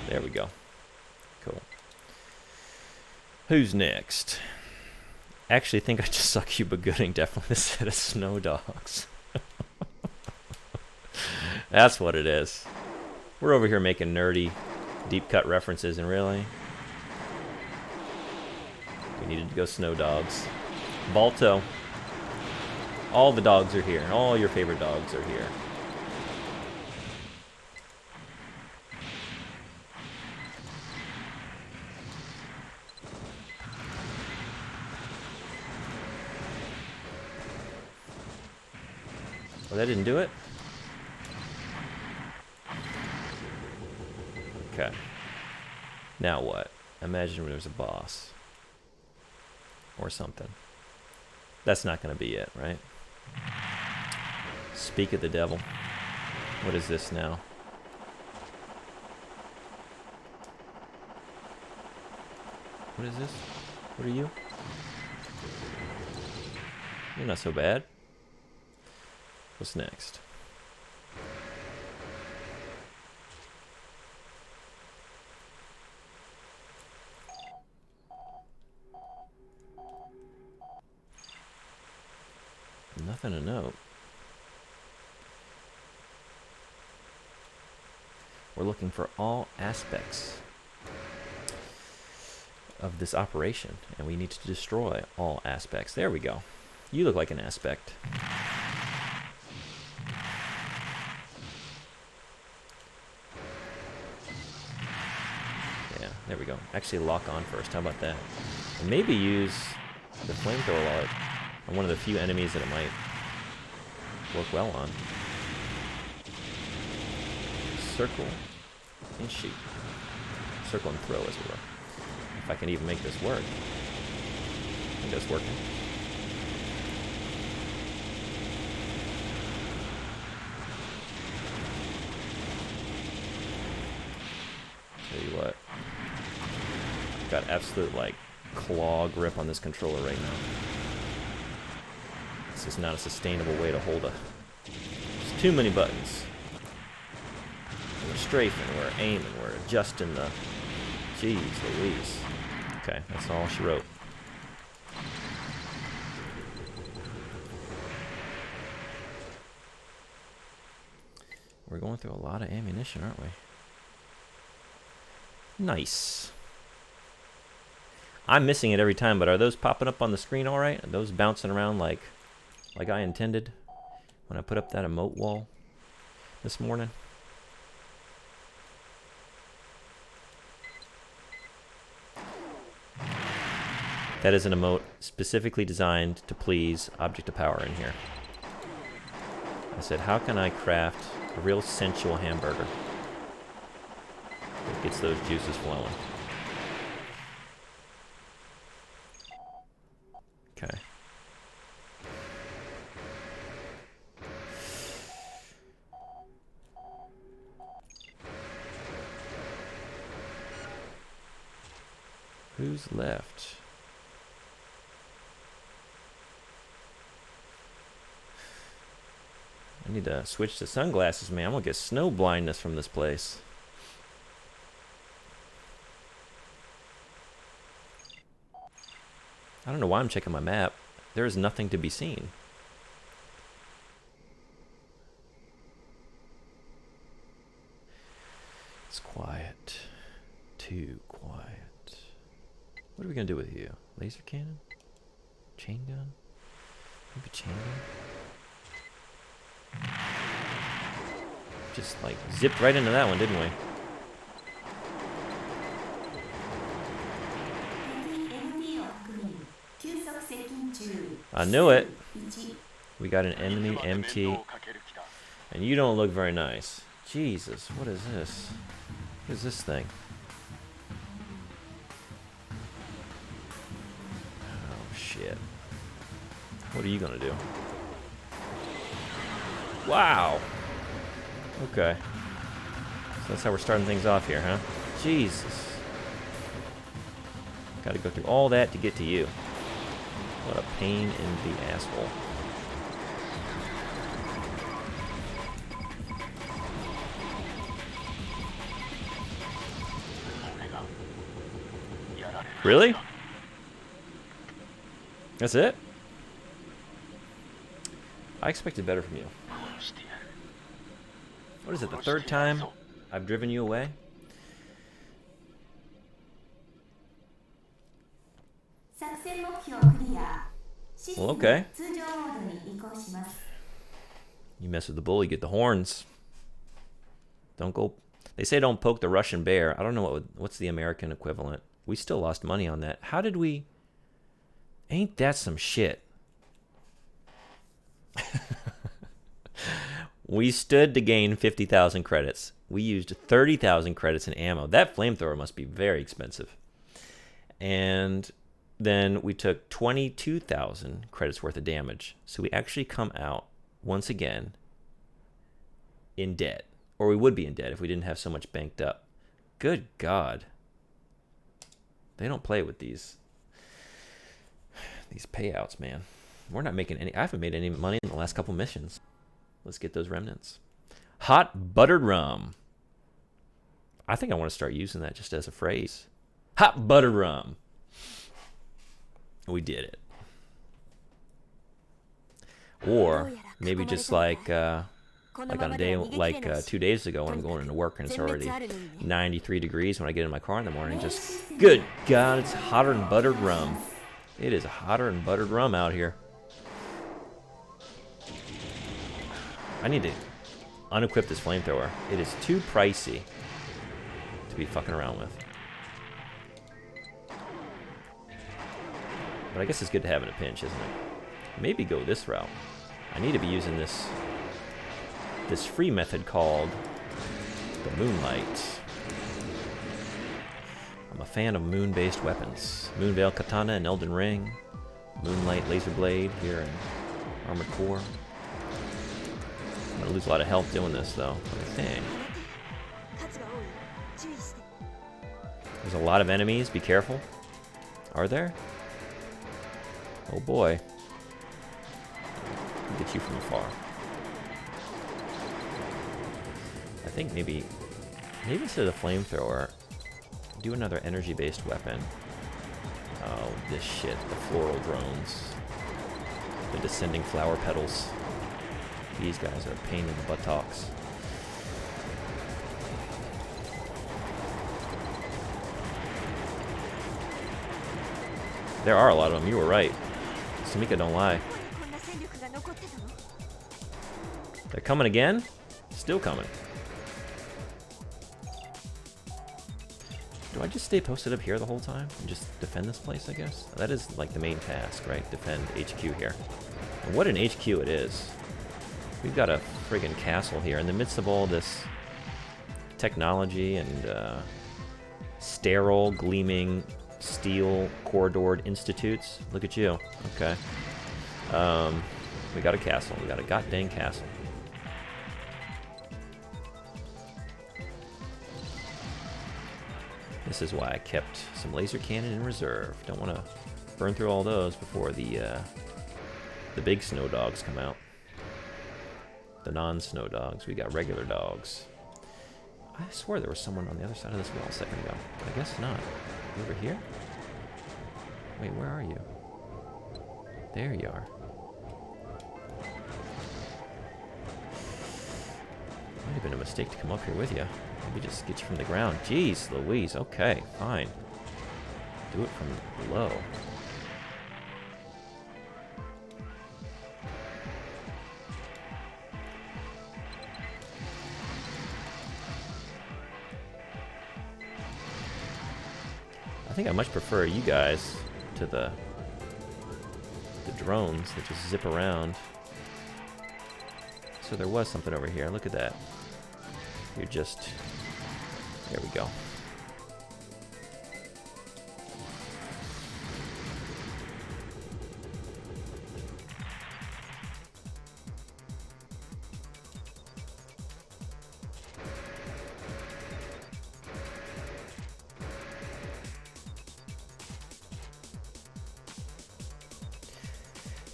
There we go. Cool. Who's next? Actually, I think I just saw Cuba Gooding definitely a set of snow dogs. That's what it is. We're over here making nerdy, deep cut references, and really, we needed to go snow dogs. Balto. All the dogs are here. All your favorite dogs are here. Well, that didn't do it? Okay. Now what? Imagine there's a boss. Or something. That's not going to be it, right? Speak of the devil. What is this now? What is this? What are you? You're not so bad. What's next? Nothing to note. We're looking for all aspects of this operation, and we need to destroy all aspects. There we go. You look like an aspect. Yeah, there we go. Actually lock on first. How about that? And maybe use the flamethrower on one of the few enemies that it might work well on. Circle and shoot. Circle and throw, as it were. If I can even make this work. I think that's working. Tell you what. Got absolute, like, claw grip on this controller right now. This is not a sustainable way to hold a... There's too many buttons. We're strafing, we're aiming, we're adjusting the... Jeez Louise. Okay, that's all she wrote. We're going through a lot of ammunition, aren't we? Nice. I'm missing it every time, but are those popping up on the screen all right? Are those bouncing around like I intended? when I put up that emote wall this morning. That is an emote specifically designed to please Object of Power in here. I said, how can I craft a real sensual hamburger that gets those juices flowing? Okay. Who's left? I need to switch to sunglasses, man. I'm gonna get snow blindness from this place. I don't know why I'm checking my map. There is nothing to be seen. It's quiet. Too quiet. What are we gonna do with you? Laser cannon? Chain gun? Maybe chain gun? Just like zipped right into that one, didn't we? I knew it. We got an enemy MT. And you don't look very nice. Jesus, what is this? What is this thing? Oh, shit. What are you gonna do? Wow. Okay. So that's how we're starting things off here, huh? Jesus. Gotta go through all that to get to you. What a pain in the asshole. Really? That's it? I expected better from you. What is it, the third time I've driven you away? Well, okay. You mess with the bull, you get the horns. Don't go... They say don't poke the Russian bear. I don't know what's the American equivalent. We still lost money on that. How did we... Ain't that some shit? We stood to gain 50,000 credits. We used 30,000 credits in ammo. That flamethrower must be very expensive. And then we took 22,000 credits worth of damage. So we actually come out, once again, in debt. Or we would be in debt if we didn't have so much banked up. Good God. They don't play with these payouts, man. We're not making any... I haven't made any money in the last couple missions. Let's get those remnants. Hot buttered rum. I think I want to start using that just as a phrase. Hot buttered rum. We did it. Or maybe just like on a day like 2 days ago when I'm going into work and it's already 93 degrees when I get in my car in the morning. Just, good God, it's hotter than buttered rum. It is hotter than buttered rum out here. I need to unequip this flamethrower. It is too pricey to be fucking around with. But I guess it's good to have in a pinch, isn't it? Maybe go this route. I need to be using this free method called the Moonlight. I'm a fan of moon-based weapons. Moonveil Katana in Elden Ring. Moonlight Laser Blade here in Armored Core. I'm gonna lose a lot of health doing this though. Dang. There's a lot of enemies, be careful. Are there? Oh boy. I'll get you from afar. I think maybe instead of the flamethrower, do another energy-based weapon. Oh, this shit. The floral drones. The descending flower petals. These guys are a pain in the buttocks. There are a lot of them. You were right. Samika don't lie. They're coming again? Still coming. Do I just stay posted up here the whole time and just defend this place, I guess? That is like the main task, right? Defend HQ here. And what an HQ it is. We've got a friggin' castle here in the midst of all this technology and sterile, gleaming, steel, corridored institutes. Look at you. Okay. We got a castle. We got a goddamn castle. This is why I kept some laser cannon in reserve. Don't want to burn through all those before the big snow dogs come out. The non-snow dogs. We got regular dogs. I swore there was someone on the other side of this wall a second ago, but I guess not. You over here? Wait, where are you? There you are. Might have been a mistake to come up here with you. Maybe just get you from the ground. Jeez Louise. Okay, fine. Do it from below. I think I much prefer you guys to the drones that just zip around. So there was something over here. Look at that. You're just... There we go.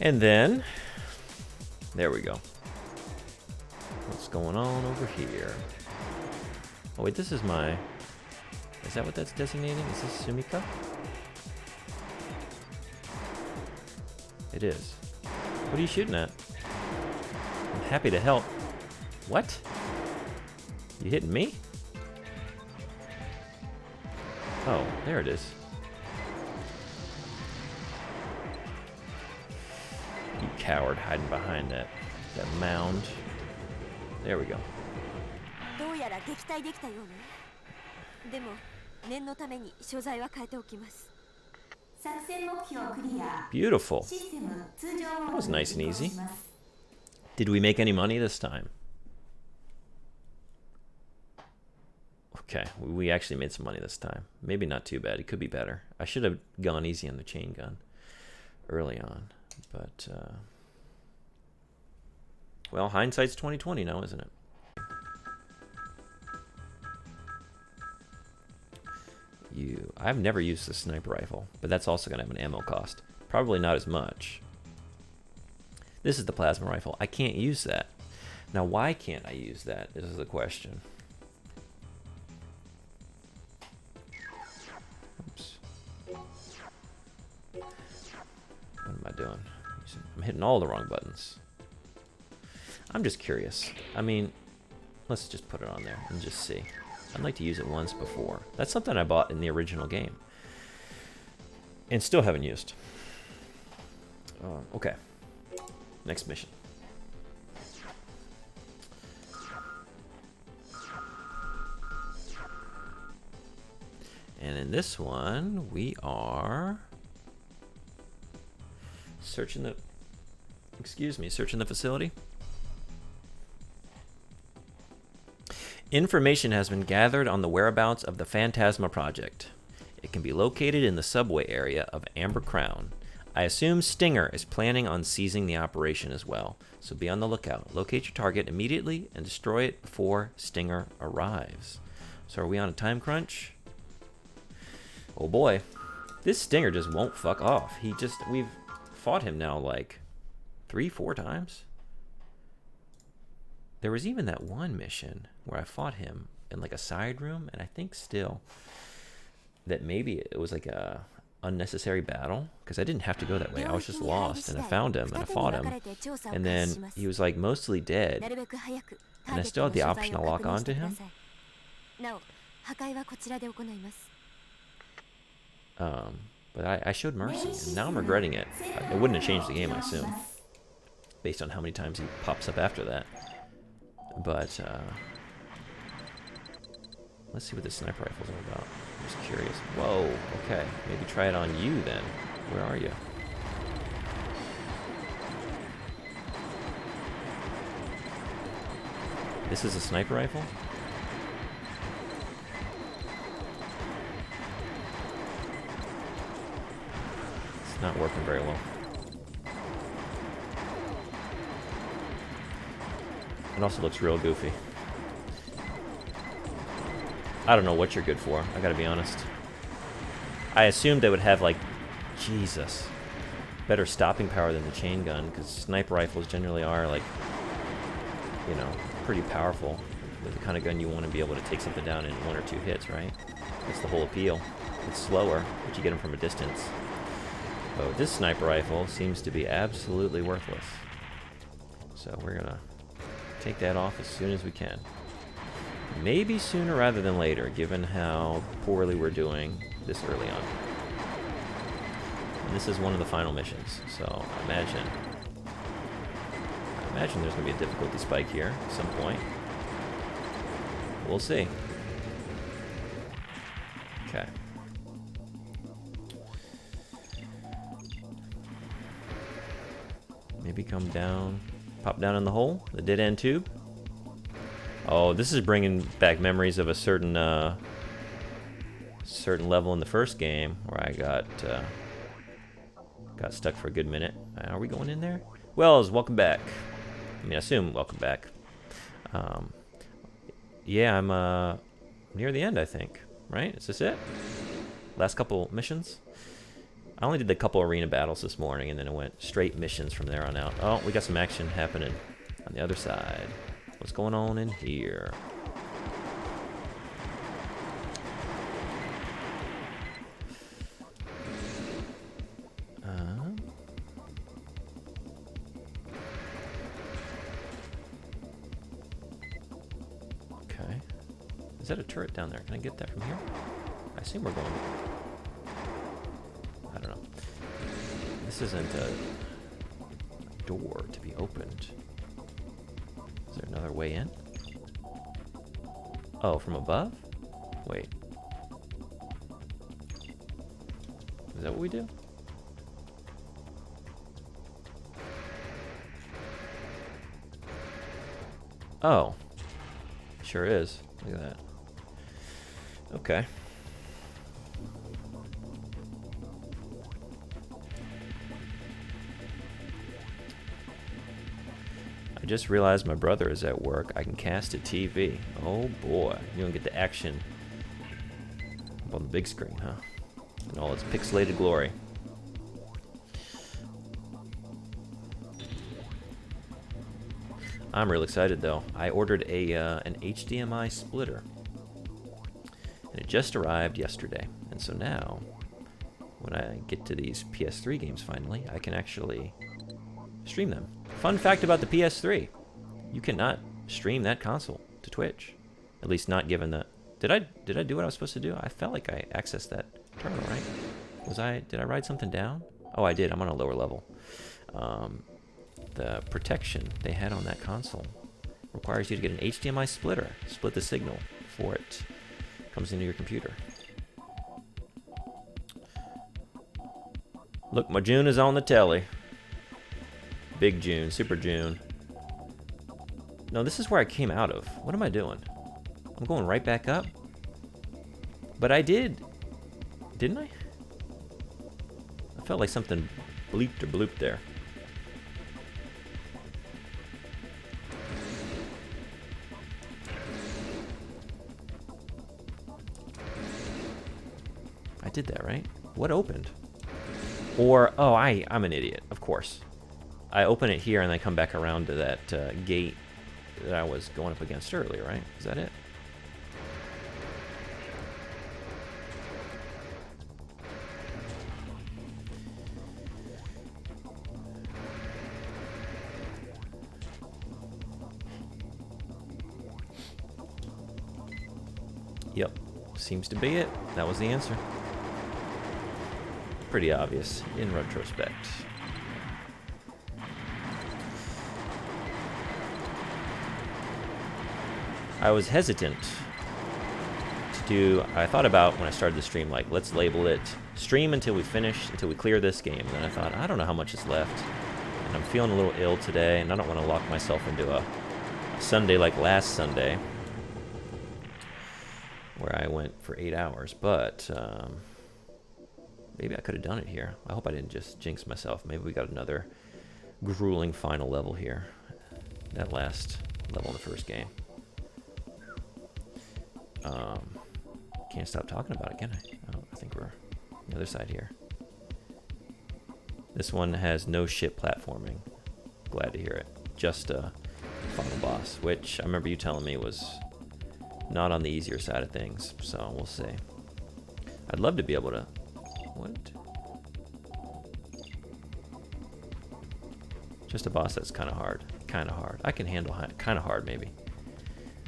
And then, there we go. What's going on over here? Oh wait, this is my... Is that what that's designating? Is this Sumika? It is. What are you shooting at? I'm happy to help. What? You hitting me? Oh, there it is. You coward hiding behind that mound. There we go. Beautiful. That was nice and easy. Did we make any money this time? Okay, we actually made some money this time. Maybe not too bad. It could be better. I should have gone easy on the chain gun early on, but well, hindsight's 20/20 now, isn't it? I've never used the sniper rifle, but that's also going to have an ammo cost. Probably not as much. This is the plasma rifle. I can't use that. Now, why can't I use that is the question. Oops. What am I doing? I'm hitting all the wrong buttons. I'm just curious. I mean, let's just put it on there and just see. I'd like to use it once before. That's something I bought in the original game. And still haven't used. Okay. Next mission. And in this one, we are searching the... Excuse me, searching the facility. Information has been gathered on the whereabouts of the Phantasma project. It can be located in the subway area of Amber Crown. I assume Stinger is planning on seizing the operation as well, so be on the lookout. Locate your target immediately and destroy it before Stinger arrives. So are we on a time crunch? Oh boy. This Stinger just won't fuck off. We've fought him now like 3-4 times. There was even that one mission where I fought him in like a side room, and I think still that maybe it was like a unnecessary battle because I didn't have to go that way. I was just lost, and I found him and I fought him, and then he was like mostly dead, and I still had the option to lock onto him. But I showed mercy, and now I'm regretting it. It wouldn't have changed the game, I assume, based on how many times he pops up after that. But let's see what this sniper rifle's all about. I'm just curious. Whoa, okay. Maybe try it on you then. Where are you? This is a sniper rifle? It's not working very well. It also looks real goofy. I don't know what you're good for, I gotta be honest. I assumed they would have, like, Jesus, better stopping power than the chain gun, because sniper rifles generally are, like, you know, pretty powerful. With the kind of gun you want to be able to take something down in 1 or 2 hits, right? That's the whole appeal. It's slower, but you get them from a distance. But this sniper rifle seems to be absolutely worthless. So we're gonna take that off as soon as we can. Maybe sooner rather than later, given how poorly we're doing this early on. And this is one of the final missions, so I imagine there's going to be a difficulty spike here at some point. We'll see. Okay. Maybe come down, pop down in the hole, the dead end tube. Oh, this is bringing back memories of a certain level in the first game where I got stuck for a good minute. Are we going in there? Wells, welcome back. I mean, I assume welcome back. Yeah, I'm near the end, I think. Right? Is this it? Last couple missions? I only did a couple arena battles this morning, and then it went straight missions from there on out. Oh, we got some action happening on the other side. What's going on in here? Okay. Is that a turret down there? Can I get that from here? I assume we're going... I don't know. This isn't a door to be opened. Is there another way in? Oh, from above? Wait. Is that what we do? Oh. Sure is. Look at that. Okay. I just realized my brother is at work. I can cast a TV. Oh boy. You don't get the action up on the big screen, huh? In all its pixelated glory. I'm real excited though. I ordered an HDMI splitter. And it just arrived yesterday. And so now, when I get to these PS3 games finally, I can actually stream them. Fun fact about the PS3. You cannot stream that console to Twitch. At least not given the... Did I do what I was supposed to do? I felt like I accessed that terminal, right? Did I write something down? Oh, I did. I'm on a lower level. The protection they had on that console requires you to get an HDMI splitter. Split the signal before it comes into your computer. Look, my June is on the telly. Big June, Super June. No, this is where I came out of. What am I doing? I'm going right back up? But I did. Didn't I? I felt like something bleeped or blooped there. I did that, right? What opened? Or, oh, I'm an idiot, of course. I open it here and I come back around to that gate that I was going up against earlier, right? Is that it? Yep, seems to be it. That was the answer. Pretty obvious in retrospect. I was hesitant to do. I thought about when I started the stream, like, let's label it stream until we finish, until we clear this game. And then I thought, I don't know how much is left. And I'm feeling a little ill today, and I don't want to lock myself into a Sunday like last Sunday, where I went for 8 hours. But maybe I could have done it here. I hope I didn't just jinx myself. Maybe we got another grueling final level here. That last level in the first game. Can't stop talking about it, can I? Oh, I think we're on the other side here. This one has no ship platforming. Glad to hear it. Just a final boss, which I remember you telling me was not on the easier side of things. So we'll see. I'd love to be able to... What? Just a boss that's kind of hard. Kind of hard. I can handle kind of hard, maybe.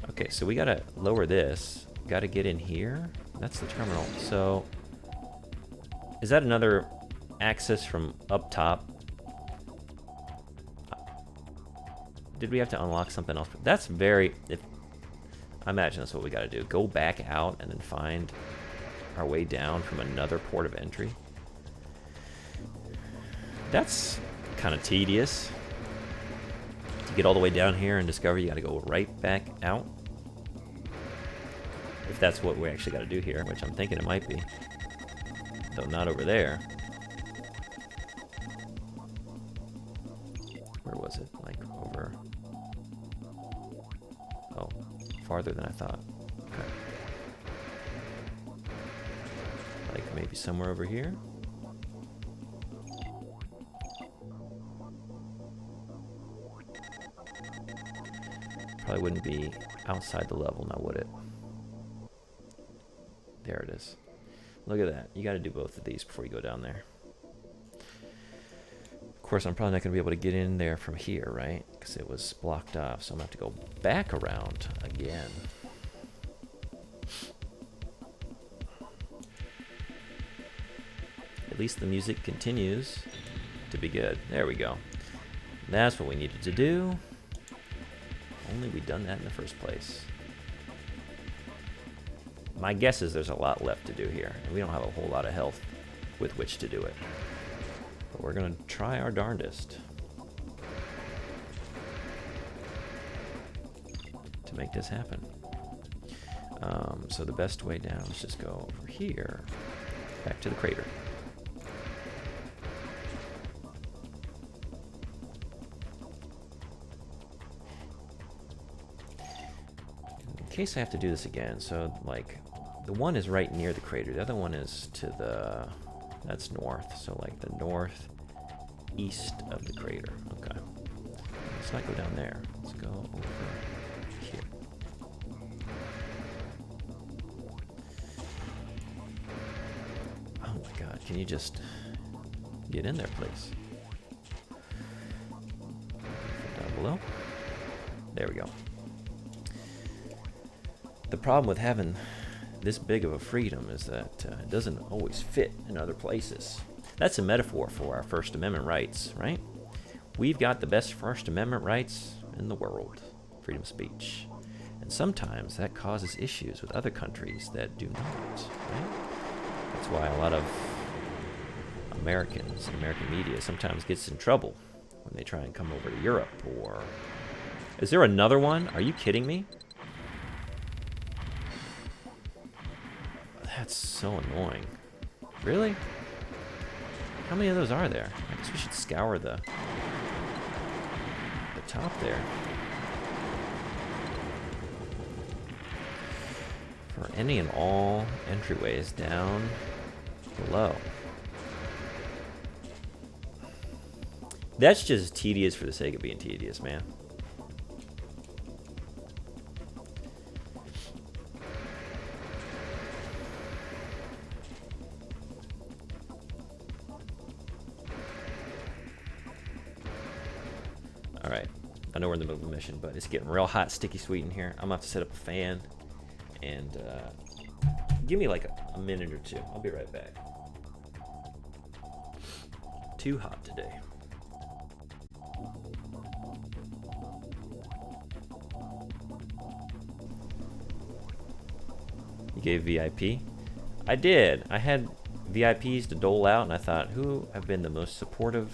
Okay, so we gotta lower this. Gotta get in here. That's the terminal. So, is that another access from up top? Did we have to unlock something else? That's very... I imagine that's what we gotta do. Go back out and then find our way down from another port of entry. That's kind of tedious. To get all the way down here and discover you gotta go right back out. If that's what we actually gotta do here, which I'm thinking it might be. Though not over there. Where was it? Like over... Oh, farther than I thought. Okay. Like maybe somewhere over here? Probably wouldn't be outside the level now, would it? There it is. Look at that. You got to do both of these before you go down there. Of course, I'm probably not going to be able to get in there from here, right? Because it was blocked off, so I'm going to have to go back around again. At least the music continues to be good. There we go. That's what we needed to do. Only we'd done that in the first place. My guess is there's a lot left to do here, and we don't have a whole lot of health with which to do it. But we're going to try our darndest to make this happen. So the best way down is just go over here, back to the crater. In case I have to do this again, so like the one is right near the crater, the other one is to the, that's north, so like the northeast of the crater. Okay, let's not go down there, let's go over here. Oh my god, can you just get in there, please? Down below, there we go. The problem with having this big of a freedom is that it doesn't always fit in other places. That's a metaphor for our First Amendment rights, right? We've got the best First Amendment rights in the world, freedom of speech. And sometimes that causes issues with other countries that do not, right? That's why a lot of Americans and American media sometimes gets in trouble when they try and come over to Europe or... Is there another one? Are you kidding me? That's so annoying. Really? How many of those are there? I guess we should scour the top there. For any and all entryways down below. That's just tedious for the sake of being tedious, man. Alright, I know we're in the middle of the mission, but it's getting real hot, sticky sweet in here. I'm gonna have to set up a fan and give me like a minute or two. I'll be right back. Too hot today. gave VIP. I did. I had VIPs to dole out, and I thought, who have been the most supportive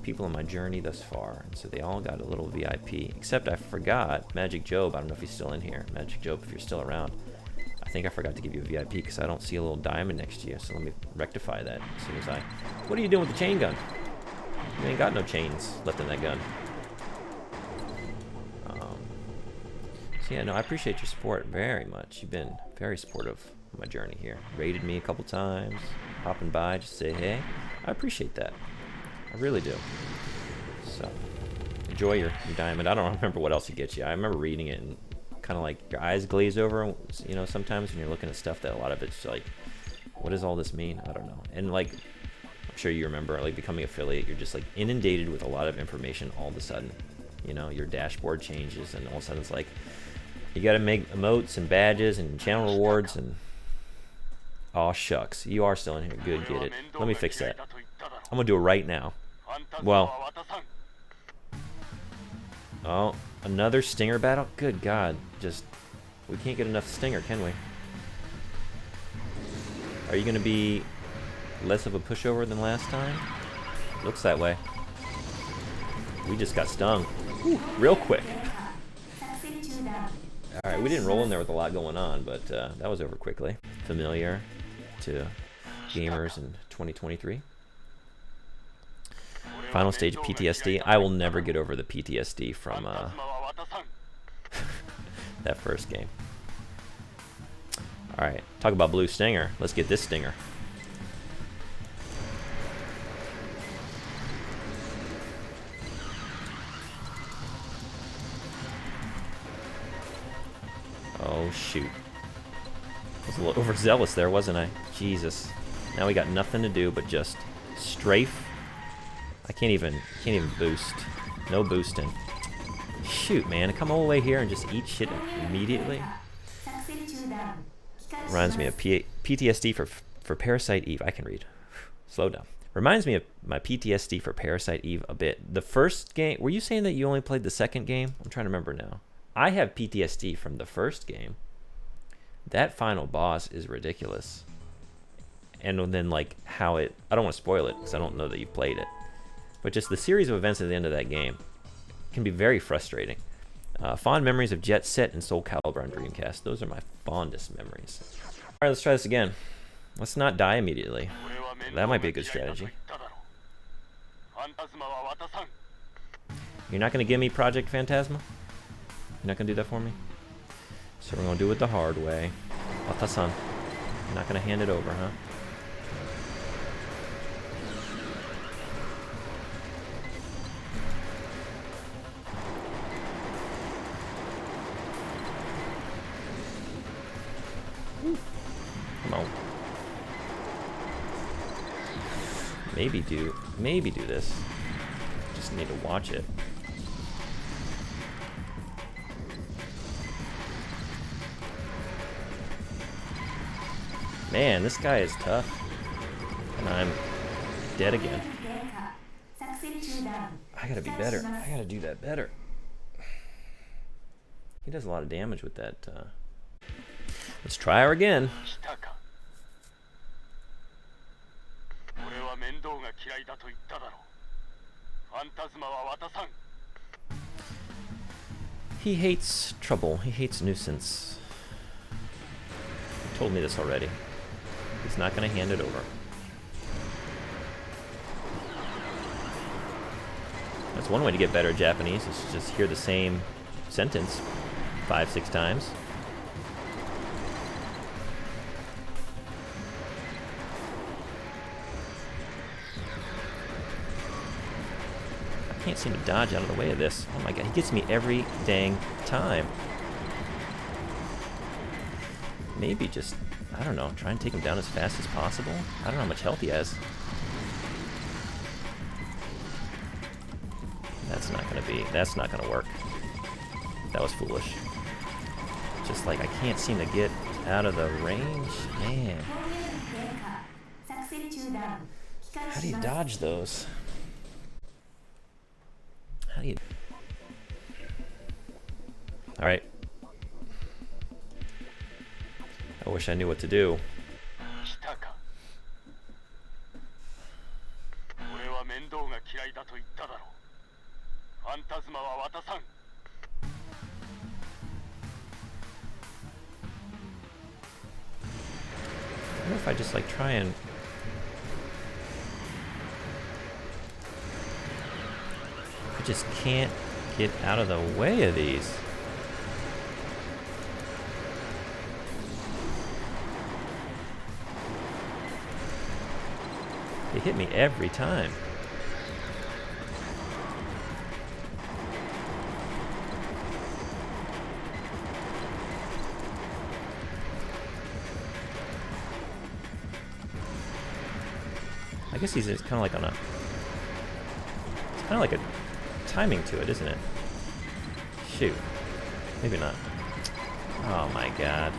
people in my journey thus far? And so they all got a little VIP. Except I forgot Magic Job. I don't know if he's still in here. Magic Job, if you're still around. I think I forgot to give you a VIP because I don't see a little diamond next to you. So let me rectify that as soon as I... What are you doing with the chain gun? You ain't got no chains left in that gun. So yeah, no, I appreciate your support very much. You've been very supportive of my journey here. Rated me a couple times, popping by just to say hey. I appreciate that. I really do. So, enjoy your diamond. I don't remember what else it gets you. I remember reading it and kind of like your eyes glaze over, you know, sometimes when you're looking at stuff that a lot of it's like, what does all this mean? I don't know. And like, I'm sure you remember, like becoming affiliate, you're just like inundated with a lot of information all of a sudden. You know, your dashboard changes and all of a sudden it's like, you gotta make emotes and badges and channel rewards and... Aw shucks, you are still in here. Good, get it. Let me fix that. I'm gonna do it right now. Well... Oh, another stinger battle? Good God, just... We can't get enough stinger, can we? Are you gonna be less of a pushover than last time? Looks that way. We just got stung. Whew, real quick. Alright, we didn't roll in there with a lot going on, but that was over quickly. Familiar to gamers in 2023. Final stage of PTSD. I will never get over the PTSD from that first game. Alright, talk about blue stinger. Let's get this stinger. Oh shoot. I was a little overzealous there, wasn't I? Jesus. Now we got nothing to do but just strafe. I can't even boost. No boosting. Shoot, man, to come all the way here and just eat shit immediately. Reminds me of PTSD for Parasite Eve. I can read. Slow down. Reminds me of my PTSD for Parasite Eve a bit. The first game, were you saying that you only played the second game? I'm trying to remember now. I have PTSD from the first game. That final boss is ridiculous. And then like how it, I don't want to spoil it because I don't know that you've played it. But just the series of events at the end of that game can be very frustrating. Fond memories of Jet Set and Soul Calibur on Dreamcast. Those are my fondest memories. Alright, let's try this again. Let's not die immediately. That might be a good strategy. You're not going to give me Project Phantasma? You're not going to do that for me? So we're going to do it the hard way. Wata-san. You're not going to hand it over, huh? Come on. Maybe do this. Just need to watch it. Man, this guy is tough. And I'm dead again. I gotta be better. I gotta do that better. He does a lot of damage with that. Let's try her again. He hates trouble. He hates nuisance. He told me this already. He's not going to hand it over. That's one way to get better at Japanese, is to just hear the same sentence 5-6 times. I can't seem to dodge out of the way of this. Oh my god, he gets me every dang time. Maybe just, I don't know, try and take him down as fast as possible. I don't know how much health he has. That's not gonna work. That was foolish. Just like, I can't seem to get out of the range. Man. How do you dodge those? How do you... Alright. I wish I knew what to do. 来たか。俺は面倒が嫌いだと言っただろう。ファンタズマは渡さん。I wonder if I just like try and... I just can't get out of the way of these. They hit me every time. I guess he's kind of like on a... It's kind of like a timing to it, isn't it? Shoot. Maybe not. Oh my god.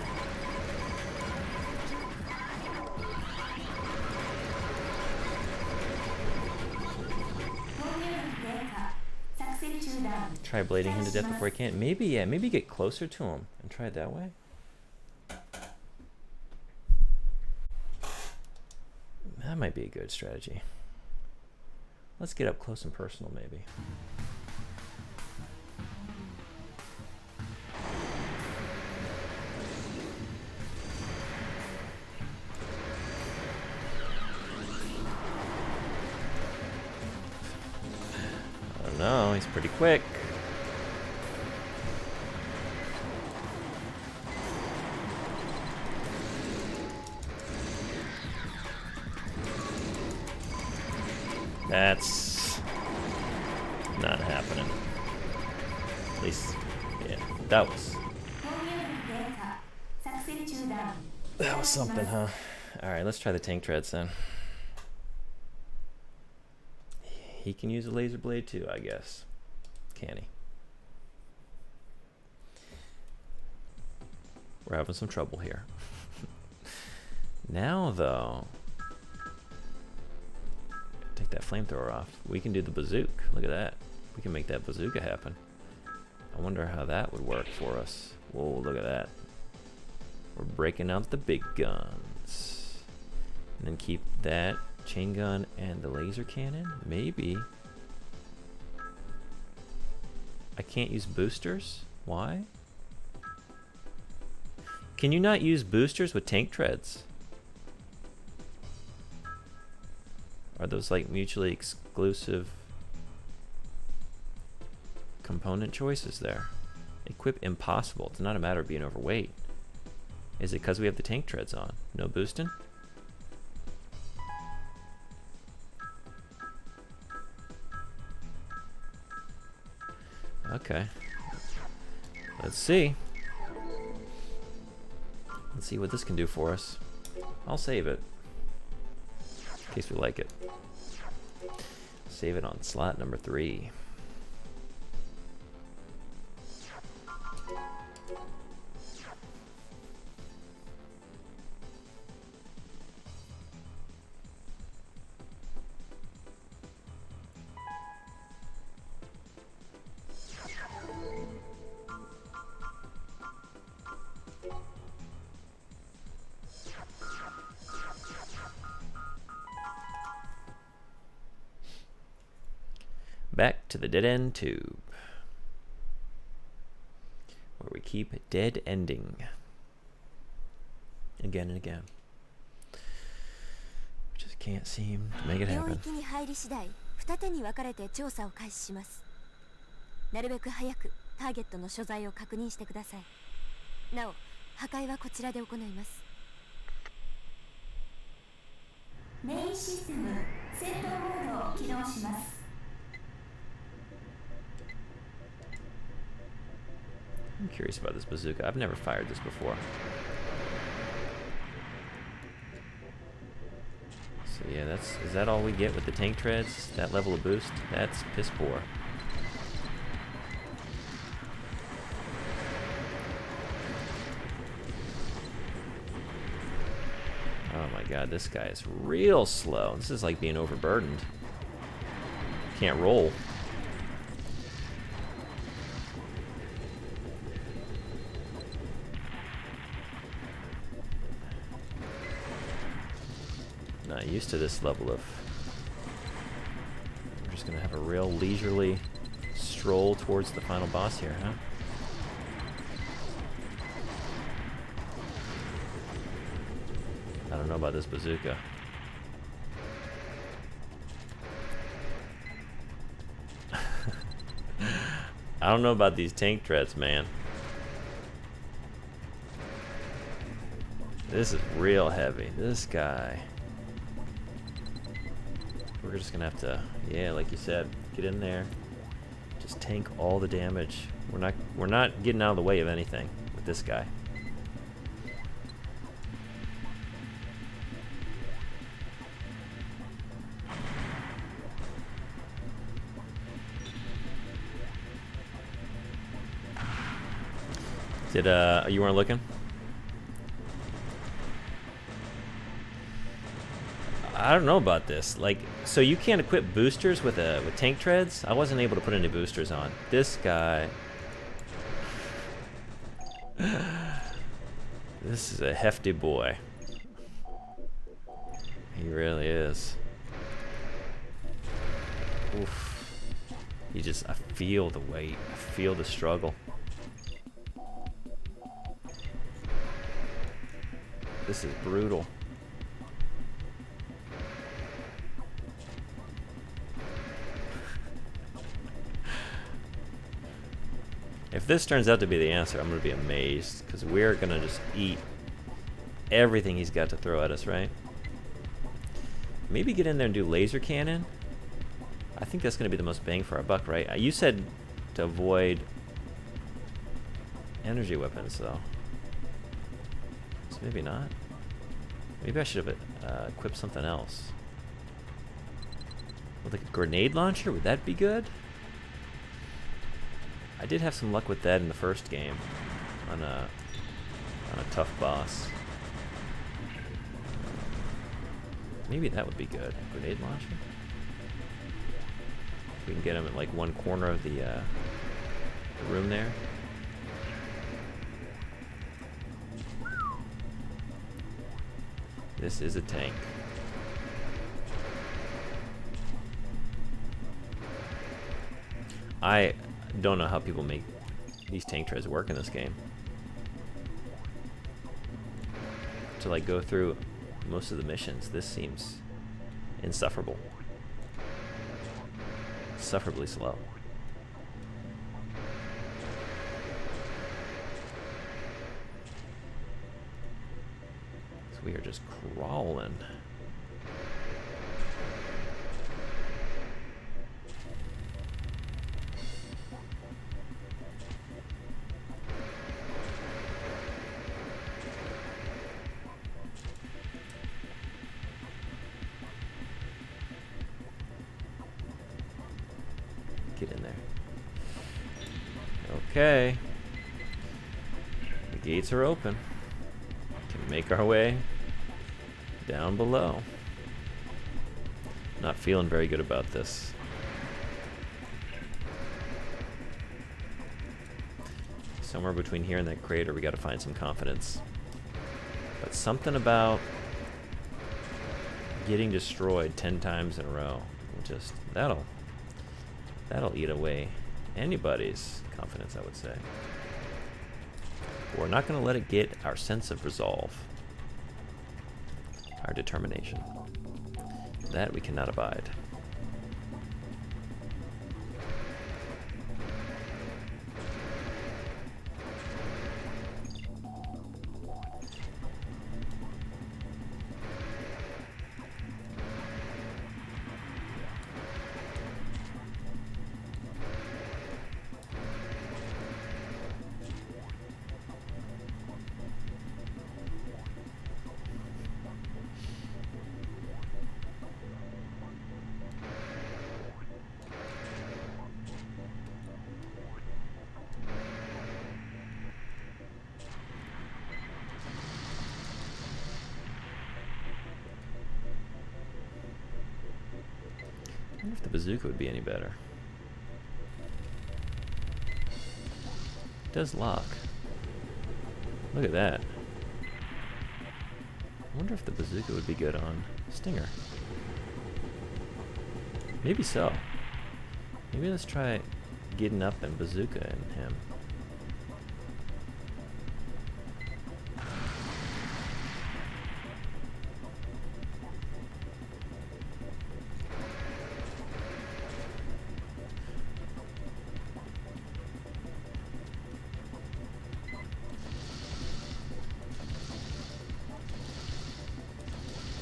Try blading him to death before I can. Maybe, yeah, maybe get closer to him and try it that way. That might be a good strategy. Let's get up close and personal, maybe. I don't know, he's pretty quick. That's not happening. At least, yeah, that was something, huh? Alright, let's try the tank treads then. He can use a laser blade too, I guess. Can he? We're having some trouble here. Now, though, take that flamethrower off. We can do the bazooka. Look at that. We can make that bazooka happen. I wonder how that would work for us. Whoa, look at that. We're breaking out the big guns. And then keep that chain gun and the laser cannon? Maybe. I can't use boosters? Why? Can you not use boosters with tank treads? Are those like mutually exclusive component choices there? Equip impossible. It's not a matter of being overweight. Is it because we have the tank treads on? No boosting? Okay. Let's see. Let's see what this can do for us. I'll save it. In case we like it. Save it on slot number 3. Back to the dead end tube, where we keep dead ending again and again. We just can't seem to make it happen. 領域に入り次第、二手に分かれて調査を開始します。なるべく早くターゲットの所在を確認してください。なお、破壊はこちらで行います。メインシステム戦闘モードを起動します。I'm curious about this bazooka. I've never fired this before. So yeah, is that all we get with the tank treads? That level of boost? That's piss poor. Oh my god, this guy is real slow. This is like being overburdened. Can't roll. Not used to this level of... We're just gonna have a real leisurely stroll towards the final boss here, huh? I don't know about this bazooka. I don't know about these tank treads, man. This is real heavy. This guy. We're just gonna have to, yeah, like you said, get in there. Just tank all the damage. We're not getting out of the way of anything with this guy. Did you weren't looking? I don't know about this. Like, so you can't equip boosters with tank treads? I wasn't able to put any boosters on. This guy. This is a hefty boy. He really is. Oof. I feel the weight. I feel the struggle. This is brutal. If this turns out to be the answer, I'm going to be amazed, because we're going to just eat everything he's got to throw at us, right? Maybe get in there and do laser cannon. I think that's going to be the most bang for our buck, right? You said to avoid energy weapons, though. So maybe not. Maybe I should have equipped something else. With like a grenade launcher, would that be good? I did have some luck with that in the first game on a tough boss. Maybe that would be good. Grenade launcher? We can get him at like one corner of the room there. This is a tank. I don't know how people make these tank treads work in this game. To like go through most of the missions, this seems insufferable. Insufferably slow. So we are just crawling. Get in there. Okay. The gates are open. Can make our way down below. Not feeling very good about this. Somewhere between here and that crater, we gotta find some confidence. But something about getting destroyed 10 times in a row, just, that'll eat away anybody's confidence, I would say. We're not going to let it get our sense of resolve, our determination. That we cannot abide. I wonder if the bazooka would be any better. It does lock. Look at that. wonder if the bazooka would be good on Stinger. Maybe so. Maybe let's try getting up and bazooka in him.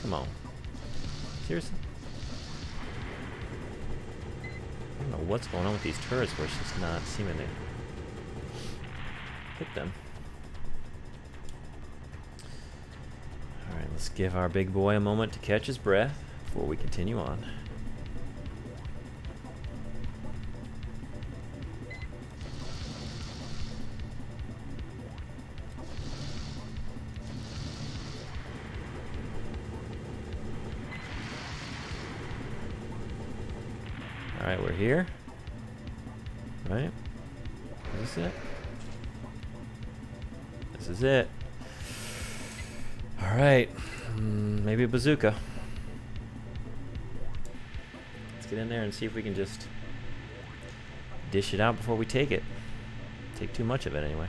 Come on. Seriously? I don't know what's going on with these turrets where it's just not seeming to hit them. Alright, let's give our big boy a moment to catch his breath before we continue on. Alright, we're here. Right? Is this it? This is it. Alright. Maybe a bazooka. Let's get in there and see if we can just dish it out before we take it. Take too much of it anyway.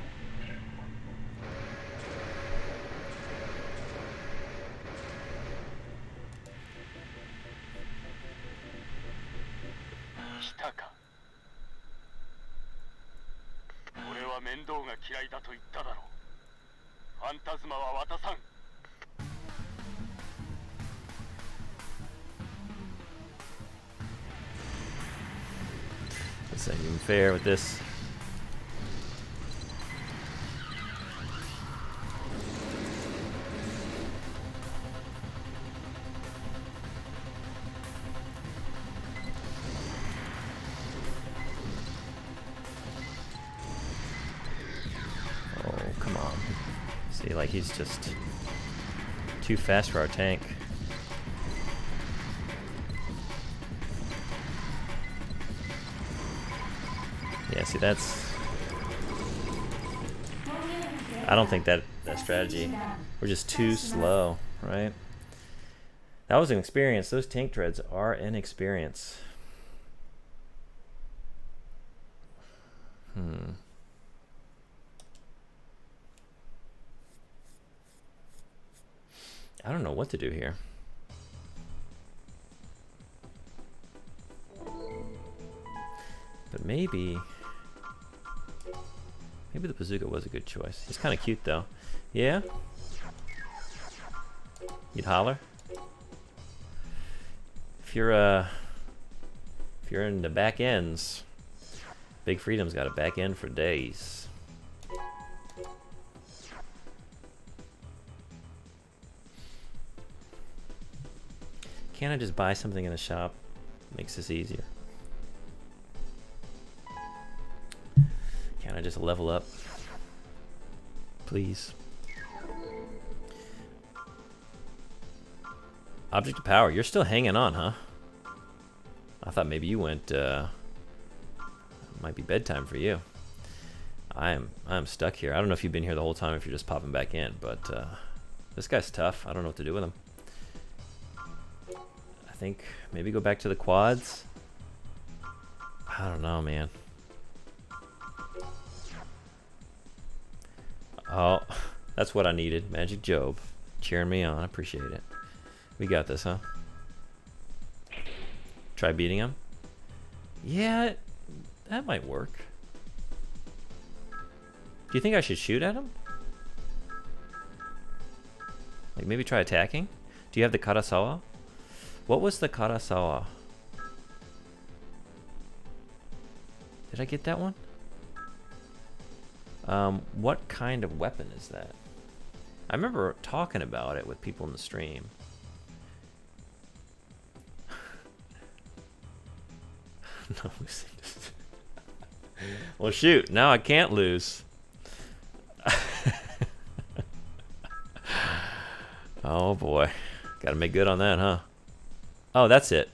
This ain't even fair with this. Oh, come on. See, like he's just too fast for our tank. Yeah, see, that's... I don't think that strategy... We're just too slow, right? That was an experience. Those tank treads are an experience. I don't know what to do here. But maybe the bazooka was a good choice. He's kind of cute though. Yeah? You'd holler? If you're in the back ends, Big Freedom's got a back end for days. Can't I just buy something in the shop? Makes this easier. Can't I just level up? Please. Object of power, you're still hanging on, huh? I thought maybe you went, might be bedtime for you. I'm stuck here. I don't know if you've been here the whole time, if you're just popping back in, but this guy's tough. I don't know what to do with him. I think maybe go back to the quads. I don't know, man. Oh, that's what I needed. Magic Job cheering me on. I appreciate it. We got this, huh? Try beating him? Yeah, that might work. Do you think I should shoot at him? Like maybe try attacking? Do you have the Karasawa? What was the Karasawa? Did I get that one? What kind of weapon is that? I remember talking about it with people in the stream. No, well, shoot. Now I can't lose. Oh, boy. Got to make good on that, huh? Oh, that's it.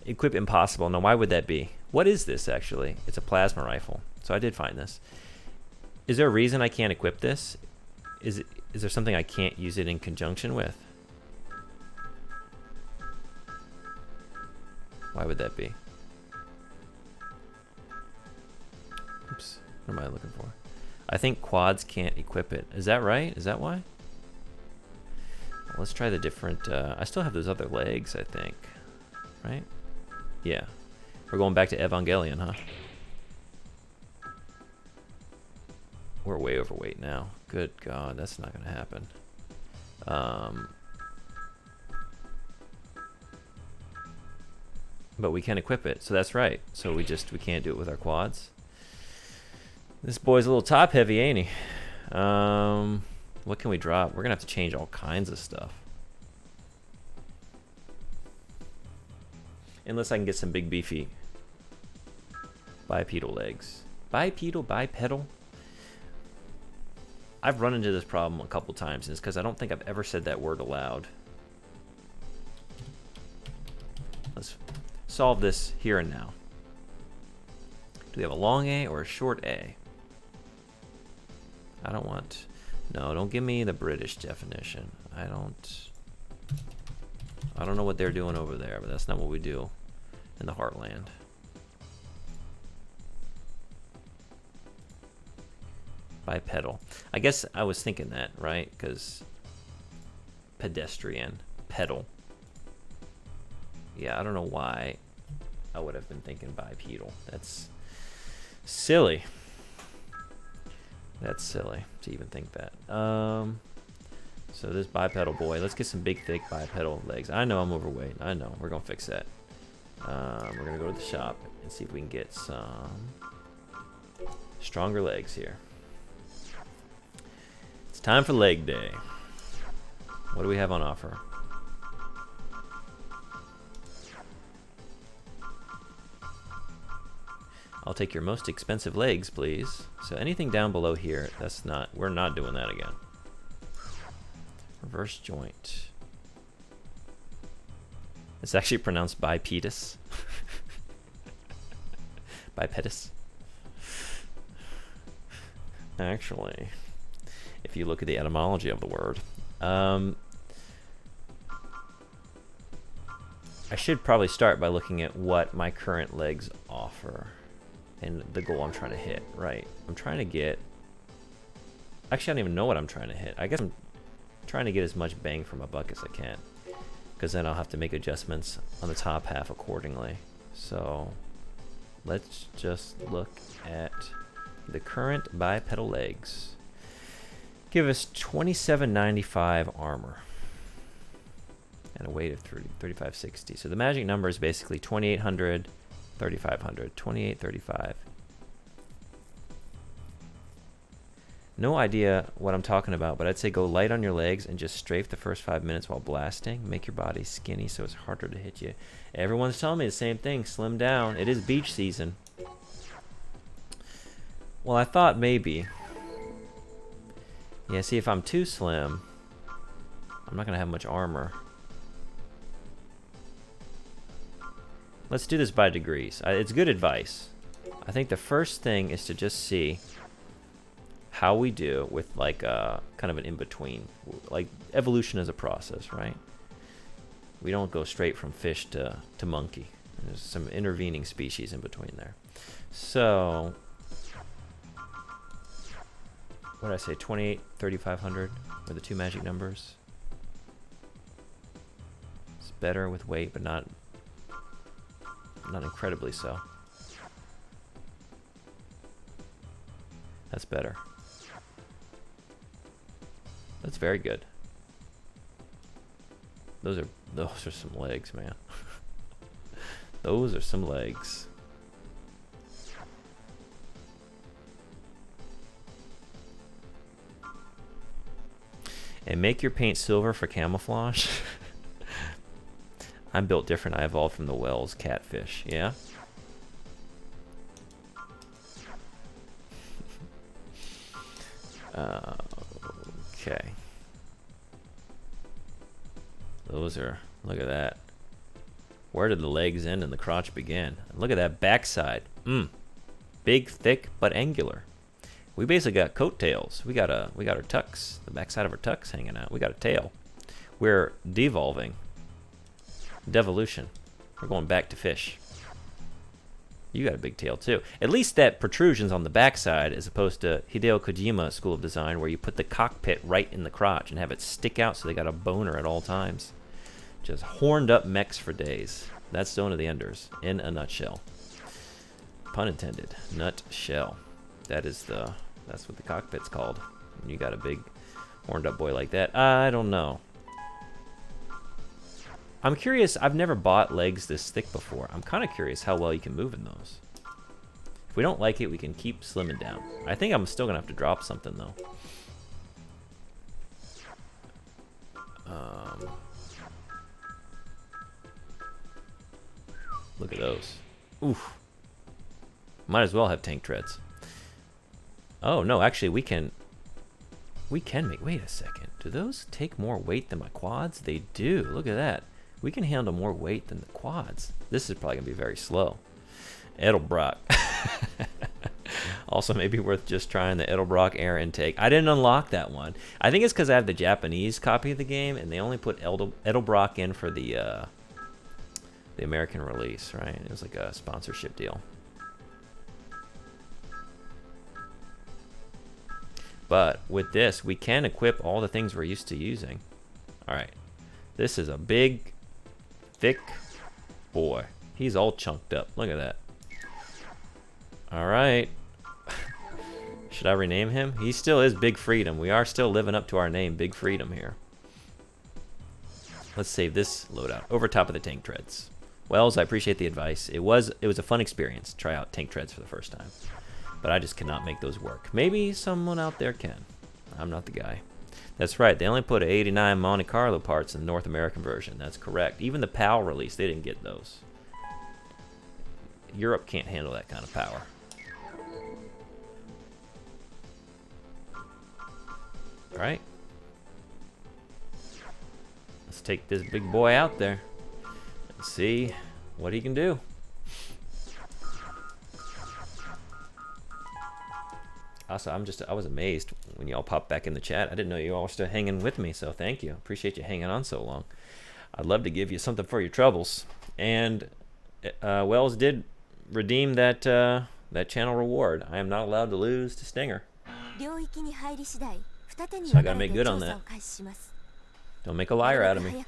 Equip impossible. Now, why would that be? What is this, actually? It's a plasma rifle. So I did find this. Is there a reason I can't equip this? Is Is there something I can't use it in conjunction with? Why would that be? Oops. What am I looking for? I think quads can't equip it. Is that right? Is that why? Well, let's try the different... I still have those other legs, I think. Right? Yeah. We're going back to Evangelion, huh? We're way overweight now. Good God, that's not going to happen. But we can equip it, so that's right. So we can't do it with our quads. This boy's a little top heavy, ain't he? What can we drop? We're gonna have to change all kinds of stuff. Unless I can get some big beefy bipedal legs. Bipedal? I've run into this problem a couple times, and it's because I don't think I've ever said that word aloud. Let's solve this here and now. Do we have a long A or a short A? I don't want... No, don't give me the British definition. I don't know what they're doing over there, but that's not what we do in the Heartland. Bipedal. I guess I was thinking that, right? Because pedestrian, pedal. Yeah, I don't know why I would have been thinking bipedal. That's silly. That's silly to even think that. So this bipedal boy, let's get some big, thick bipedal legs. I know I'm overweight. I know. We're going to fix that. We're going to go to the shop and see if we can get some stronger legs here. It's time for leg day. What do we have on offer? I'll take your most expensive legs, please. So anything down below here, that's not, we're not doing that again. Reverse joint. It's actually pronounced bipedus. Bipedus. Actually, if you look at the etymology of the word, I should probably start by looking at what my current legs offer. And the goal I'm trying to hit, right? I'm trying to get... Actually, I don't even know what I'm trying to hit. I guess I'm trying to get as much bang for my buck as I can. Because then I'll have to make adjustments on the top half accordingly. So, let's just look at the current bipedal legs. Give us 2795 armor. And a weight of 3560. So the magic number is basically 2800... 3,500, 2835. No idea what I'm talking about, but I'd say go light on your legs and just strafe the first 5 minutes while blasting. Make your body skinny so it's harder to hit you. Everyone's telling me the same thing. Slim down. It is beach season. Well, I thought maybe. Yeah, see, if I'm too slim, I'm not going to have much armor. Let's do this by degrees. It's good advice. I think the first thing is to just see how we do with like kind of an in-between. Like evolution is a process, right? We don't go straight from fish to monkey. There's some intervening species in between there. So, what did I say? 28, 3,500 are the two magic numbers. It's better with weight, but not incredibly so. That's better. That's very good. Those are some legs, man. Those are some legs. And make your paint silver for camouflage. I'm built different. I evolved from the Wells catfish. Yeah? Okay. Those are... Look at that. Where did the legs end and the crotch begin? Look at that backside. Big, thick, but angular. We basically got coattails. We got our tucks, the backside of our tucks hanging out. We got a tail. We're devolving. Devolution. We're going back to fish. You got a big tail too. At least that protrusion's on the backside as opposed to Hideo Kojima School of Design where you put the cockpit right in the crotch and have it stick out so they got a boner at all times. Just horned up mechs for days. That's Zone of the Enders in a nutshell. Pun intended. Nutshell. That's what the cockpit's called. When you got a big horned up boy like that. I don't know. I'm curious. I've never bought legs this thick before. I'm kind of curious how well you can move in those. If we don't like it, we can keep slimming down. I think I'm still going to have to drop something, though. Look at those. Oof. Might as well have tank treads. Oh, no, actually, we can make... Wait a second. Do those take more weight than my quads? They do. Look at that. We can handle more weight than the quads. This is probably going to be very slow. Edelbrock. Also, maybe worth just trying the Edelbrock air intake. I didn't unlock that one. I think it's because I have the Japanese copy of the game, and they only put Edelbrock in for the American release, right? It was like a sponsorship deal. But with this, we can equip all the things we're used to using. All right. This is a big, thick boy. He's all chunked up. Look at that. All right. Should I rename him? He still is Big Freedom. We are still living up to our name, Big Freedom here. Let's save this loadout. Over top of the tank treads. Wells, I appreciate the advice. It was a fun experience to try out tank treads for the first time. But I just cannot make those work. Maybe someone out there can. I'm not the guy. That's right. They only put 89 Monte Carlo parts in the North American version. That's correct. Even the PAL release, they didn't get those. Europe can't handle that kind of power. All right. Let's take this big boy out there and see what he can do. Also, I was amazed when y'all popped back in the chat. I didn't know you all were still hanging with me, so thank you. Appreciate you hanging on so long. I'd love to give you something for your troubles. And Wells did redeem that channel reward. I am not allowed to lose to Stinger. So I gotta make good on that. Don't make a liar out of me.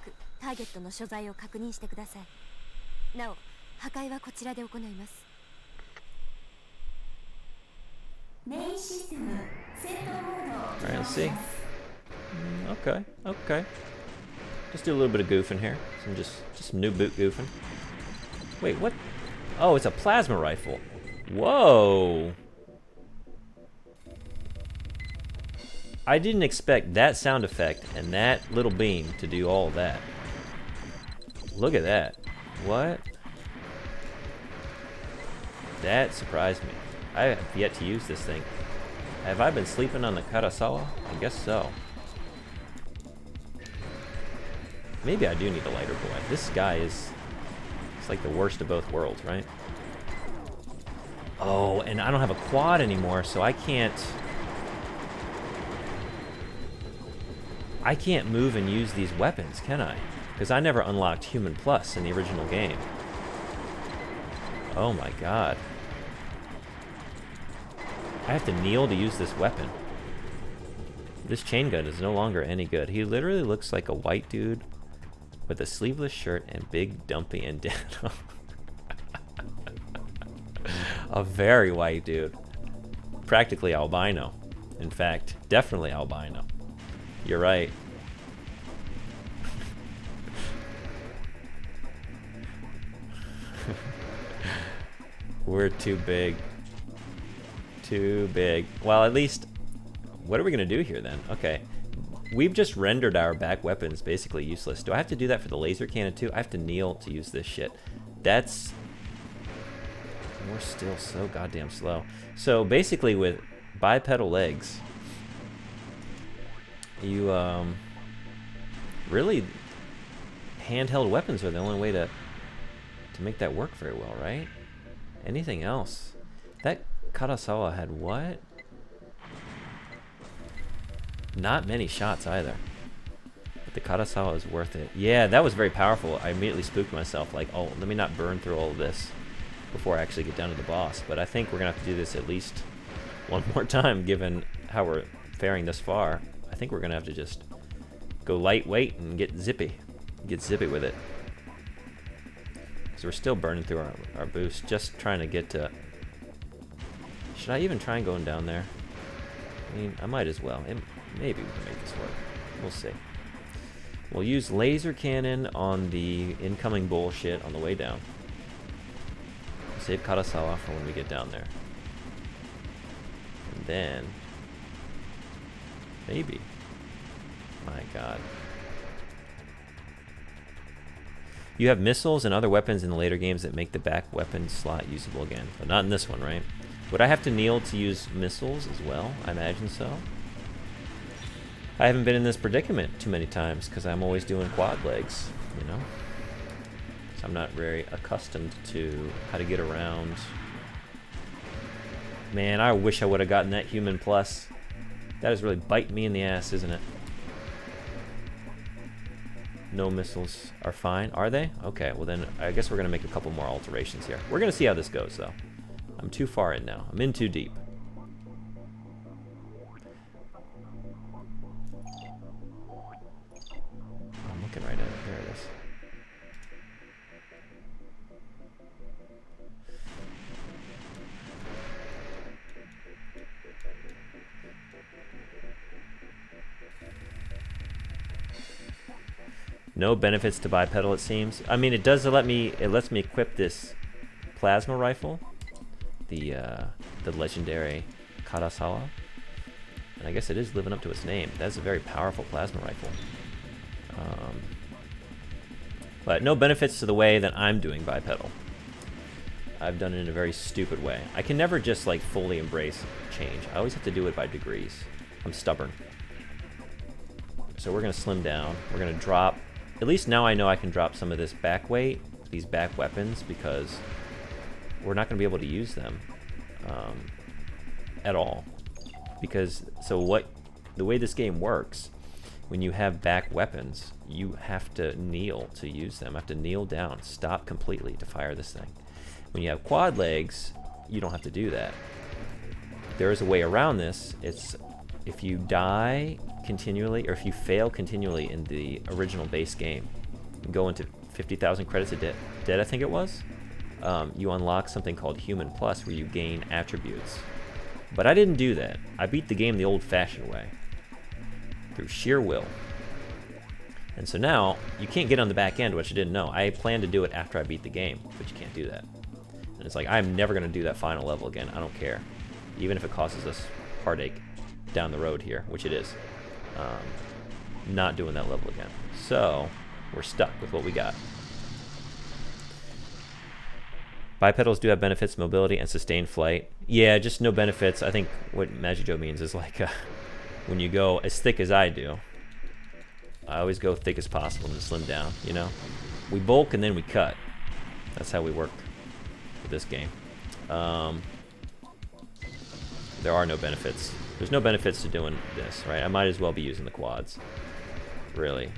Alright, let's see. Okay. Just do a little bit of goofing here. Just some new boot goofing. Wait, what? Oh, it's a plasma rifle. Whoa. I didn't expect that sound effect and that little beam to do all of that. Look at that. What? That surprised me. I have yet to use this thing. Have I been sleeping on the Karasawa? I guess so. Maybe I do need a lighter boy. This guy is... It's like the worst of both worlds, right? Oh, and I don't have a quad anymore, so I can't move and use these weapons, can I? Because I never unlocked Human Plus in the original game. Oh my god. I have to kneel to use this weapon. This chain gun is no longer any good. He literally looks like a white dude with a sleeveless shirt and big dumpy and denim. A very white dude. Practically albino. In fact, definitely albino. You're right. We're too big. Too big. Well, at least, what are we going to do here then? Okay. We've just rendered our back weapons basically useless. Do I have to do that for the laser cannon too? I have to kneel to use this shit. That's... We're still so goddamn slow. So basically with bipedal legs, you, really, handheld weapons are the only way to make that work very well, right? Anything else? That Karasawa had what? not many shots either. But the Karasawa is worth it. Yeah, that was very powerful. I immediately spooked myself, like, oh, let me not burn through all of this before I actually get down to the boss. But I think we're going to have to do this at least one more time, given how we're faring thus far. I think we're going to have to just go lightweight and get zippy. Get zippy with it. So we're still burning through our boost, just trying to get to... Should I even try and going down there? I mean, I might as well. Maybe we can make this work. We'll see. We'll use laser cannon on the incoming bullshit on the way down. Save Karasawa for when we get down there. And then... maybe. My god. You have missiles and other weapons in the later games that make the back weapon slot usable again. But not in this one, right? Would I have to kneel to use missiles as well? I imagine so. I haven't been in this predicament too many times because I'm always doing quad legs, you know? So I'm not very accustomed to how to get around. Man, I wish I would have gotten that human plus. That is really biting me in the ass, isn't it? No missiles are fine, are they? Okay, well then I guess we're going to make a couple more alterations here. We're going to see how this goes, though. I'm too far in now. I'm in too deep. I'm looking right at it. There it is. No benefits to bipedal, it seems. I mean, it lets me equip this plasma rifle, the legendary Karasawa, and I guess it is living up to its name. That's a very powerful plasma rifle. But no benefits to the way that I'm doing bipedal. I've done it in a very stupid way. I can never just like fully embrace change. I always have to do it by degrees. I'm stubborn. So we're gonna slim down. We're gonna drop. At least now I know I can drop some of this back weight, these back weapons, because we're not going to be able to use them at all. Because, the way this game works, when you have back weapons, you have to kneel to use them. You have to kneel down, stop completely to fire this thing. When you have quad legs, you don't have to do that. There is a way around this. It's if you die continually, or if you fail continually in the original base game, and go into 50,000 credits a dead, I think it was, you unlock something called Human Plus, where you gain attributes. But I didn't do that. I beat the game the old-fashioned way, through sheer will. And so now, you can't get on the back end, which I didn't know. I planned to do it after I beat the game, but you can't do that. And it's like, I'm never going to do that final level again. I don't care. Even if it causes us heartache down the road here, which it is. Not doing that level again. So, we're stuck with what we got. Bipedals do have benefits, mobility, and sustained flight. Yeah, just no benefits. I think what Magic Joe means is like when you go as thick as I do, I always go thick as possible and slim down, you know? We bulk and then we cut. That's how we work with this game. There are no benefits. There's no benefits to doing this, right? I might as well be using the quads, really,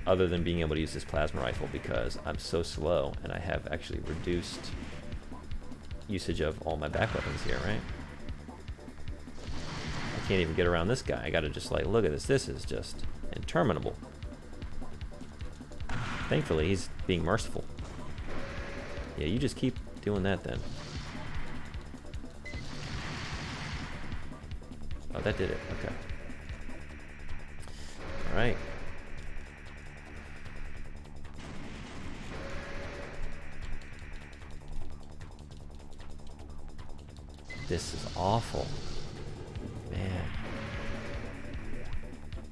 other than being able to use this plasma rifle because I'm so slow and I have actually reduced usage of all my back weapons here, right? I can't even get around this guy. I gotta just like, look at this. This is just interminable. Thankfully, he's being merciful. Yeah, you just keep doing that then. Oh, that did it. Okay. All right. This is awful. Man.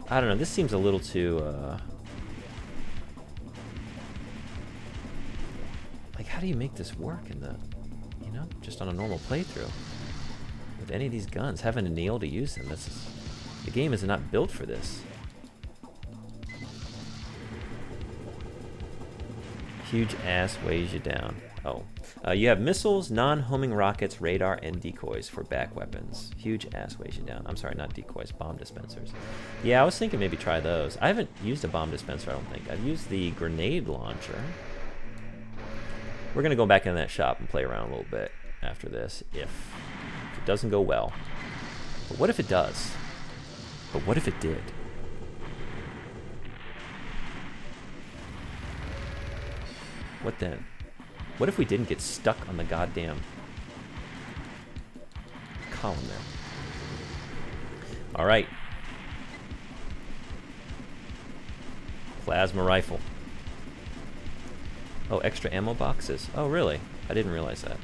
I don't know. This seems a little too, like, how do you make this work in the, you know, just on a normal playthrough? With any of these guns, having to kneel to use them, the game is not built for this. Huge ass weighs you down. Oh. You have missiles, non-homing rockets, radar, and decoys for back weapons. Huge ass weighs you down. I'm sorry, not decoys, bomb dispensers. Yeah, I was thinking maybe try those. I haven't used a bomb dispenser, I don't think. I've used the grenade launcher. We're going to go back in that shop and play around a little bit after this, if it doesn't go well. But what if it does? But what if it did? What then? What if we didn't get stuck on the goddamn column there? All right. Plasma rifle. Oh, extra ammo boxes. Oh, really? I didn't realize that.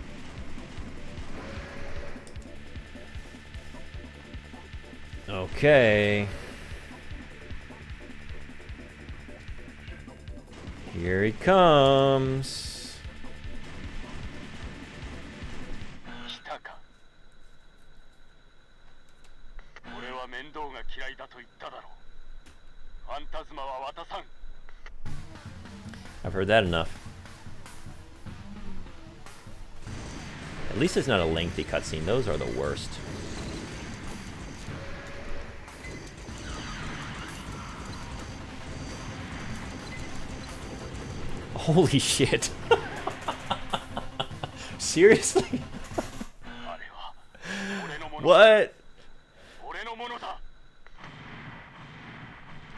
Okay. Here he comes. 来たか。俺は面倒が嫌いだと言っただろう。ファンタズマは渡さん。 I've heard that enough. At least it's not a lengthy cutscene. Those are the worst. Holy shit. Seriously? What?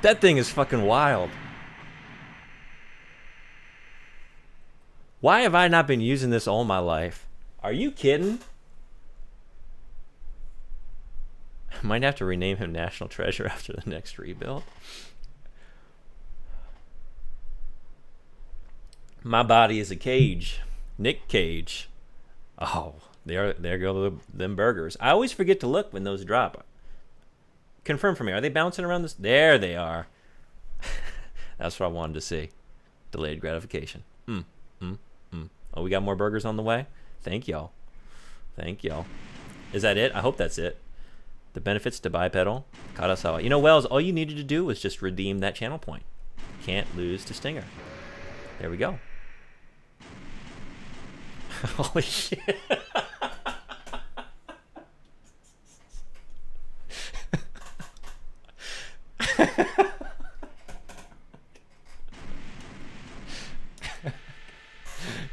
That thing is fucking wild. Why have I not been using this all my life? Are you kidding? I might have to rename him National Treasure after the next rebuild. My body is a cage. Nick Cage. Oh, there go them burgers. I always forget to look when those drop. Confirm for me. Are they bouncing around this? There they are. That's what I wanted to see. Delayed gratification. Oh, we got more burgers on the way? Thank y'all. Thank y'all. Is that it? I hope that's it. The benefits to bipedal. Karasawa. You know, Wells, all you needed to do was just redeem that channel point. Can't lose to Stinger. There we go. Holy shit.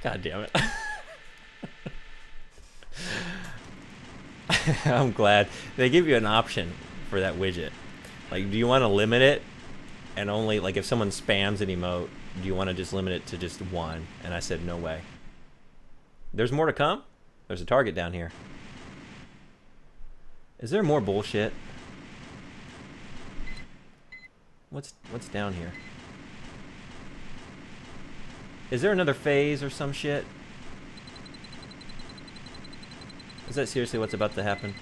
God damn it. I'm glad. They give you an option for that widget. Like, do you want to limit it? And only, like, if someone spams an emote, do you want to just limit it to just one? And I said, no way. There's more to come? There's a target down here. Is there more bullshit? What's down here? Is there another phase or some shit? Is that seriously what's about to happen?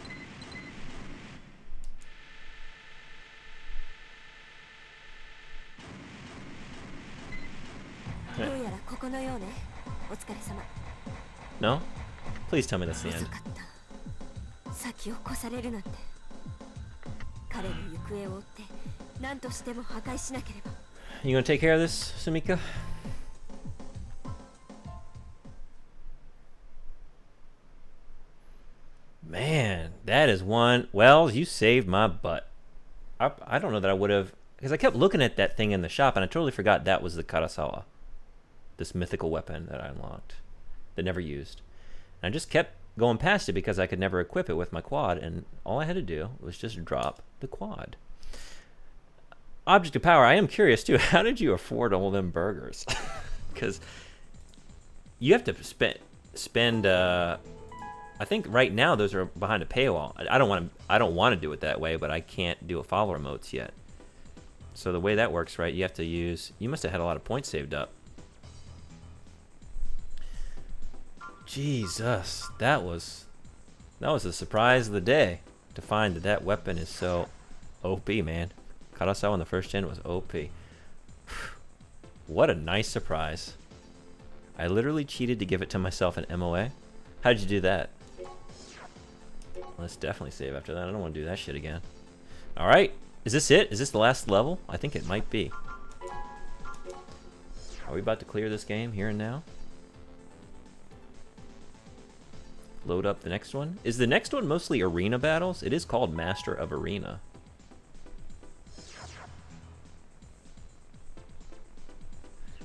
No? Please tell me that's the end. You gonna take care of this, Sumika? Man, that is one. Well, you saved my butt. I don't know that I would have, because I kept looking at that thing in the shop and I totally forgot that was the Karasawa. This mythical weapon that I unlocked, that never used. And I just kept going past it because I could never equip it with my quad, and all I had to do was just drop the quad. Object of power, I am curious too, how did you afford all them burgers? Because you have to spend I think right now those are behind a paywall. I don't want to do it that way, but I can't do a follower emotes yet. So the way that works, right, you have to use, you must have had a lot of points saved up. Jesus, that was a surprise of the day to find that that weapon is so OP, man. Karasawa in the first gen was OP. What a nice surprise. I literally cheated to give it to myself in MOA. How did you do that? Let's definitely save after that. I don't want to do that shit again. Alright, is this it? Is this the last level? I think it might be. Are we about to clear this game here and now? Load up the next one. Is the next one mostly arena battles? It is called Master of Arena.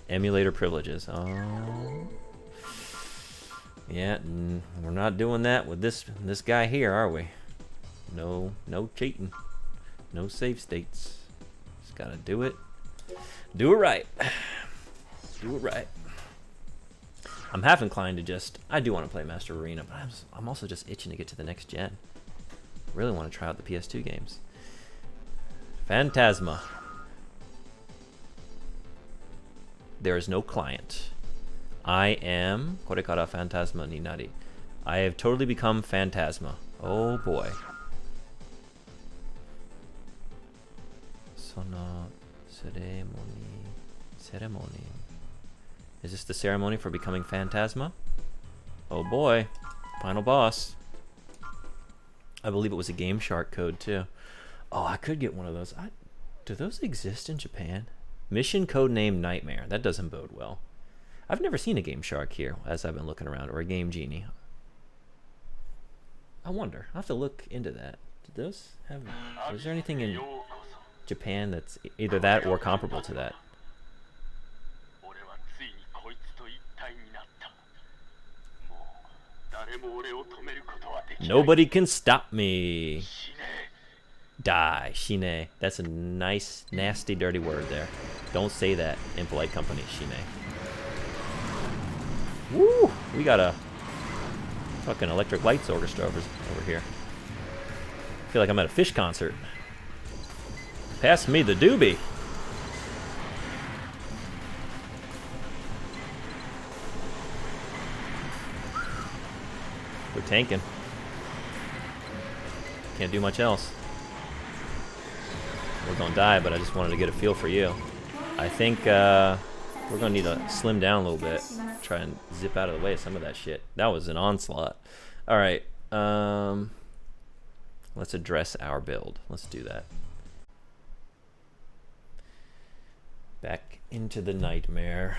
Emulator privileges. Oh. Yeah, we're not doing that with this guy here, are we? No cheating. No save states. Just gotta do it. Do it right. Do it right. I'm half inclined to just... I do want to play Master Arena, but I'm also just itching to get to the next gen. Really want to try out the PS2 games. Phantasma. There is no client. I am... Korekara Phantasma ni nari. I have totally become Phantasma. Oh boy. Sono ceremony. Is this the ceremony for becoming Phantasma? Oh boy. Final boss. I believe it was a Game Shark code too. Oh, I could get one of those. Do those exist in Japan? Mission code name Nightmare. That doesn't bode well. I've never seen a Game Shark here as I've been looking around, or a Game Genie. I wonder. I'll have to look into that. Did those have... Was there anything in Japan that's either that or comparable to that? Nobody can stop me. Die, shine. That's a nice, nasty, dirty word there. Don't say that in polite company, shine. Woo! We got a fucking Electric Lights Orchestra over here. I feel like I'm at a Fish concert. Pass me the doobie. We're tanking. Can't do much else. We're gonna die, but I just wanted to get a feel for you. I think we're gonna need to slim down a little bit. Try and zip out of the way of some of that shit. That was an onslaught. Alright, let's address our build. Let's do that. Back into the nightmare.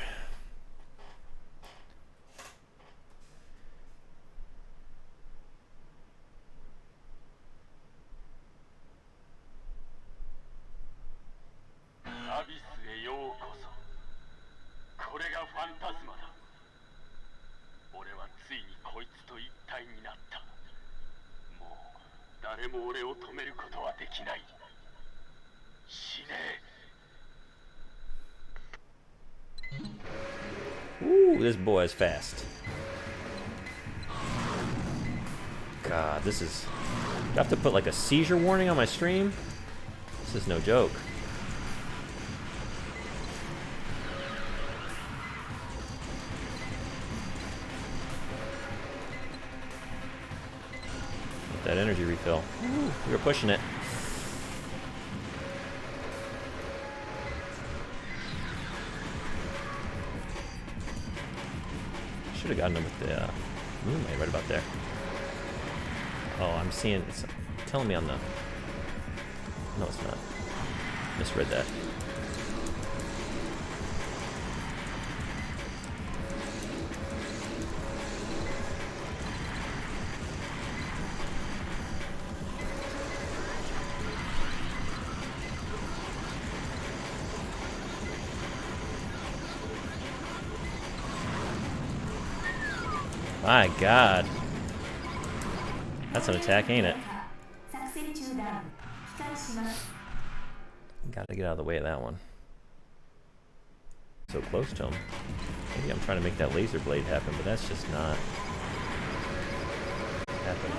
Ooh, this boy is fast. God, this is... Do I have to put like a seizure warning on my stream? This is no joke. Get that energy refill. Ooh, we were pushing it. Should have gotten him with the moonlight right about there. Oh, I'm seeing... It's telling me on the... No, it's not. Misread that. My God. That's an attack, ain't it? Gotta get out of the way of that one. So close to him. Maybe I'm trying to make that laser blade happen, but that's just not happening.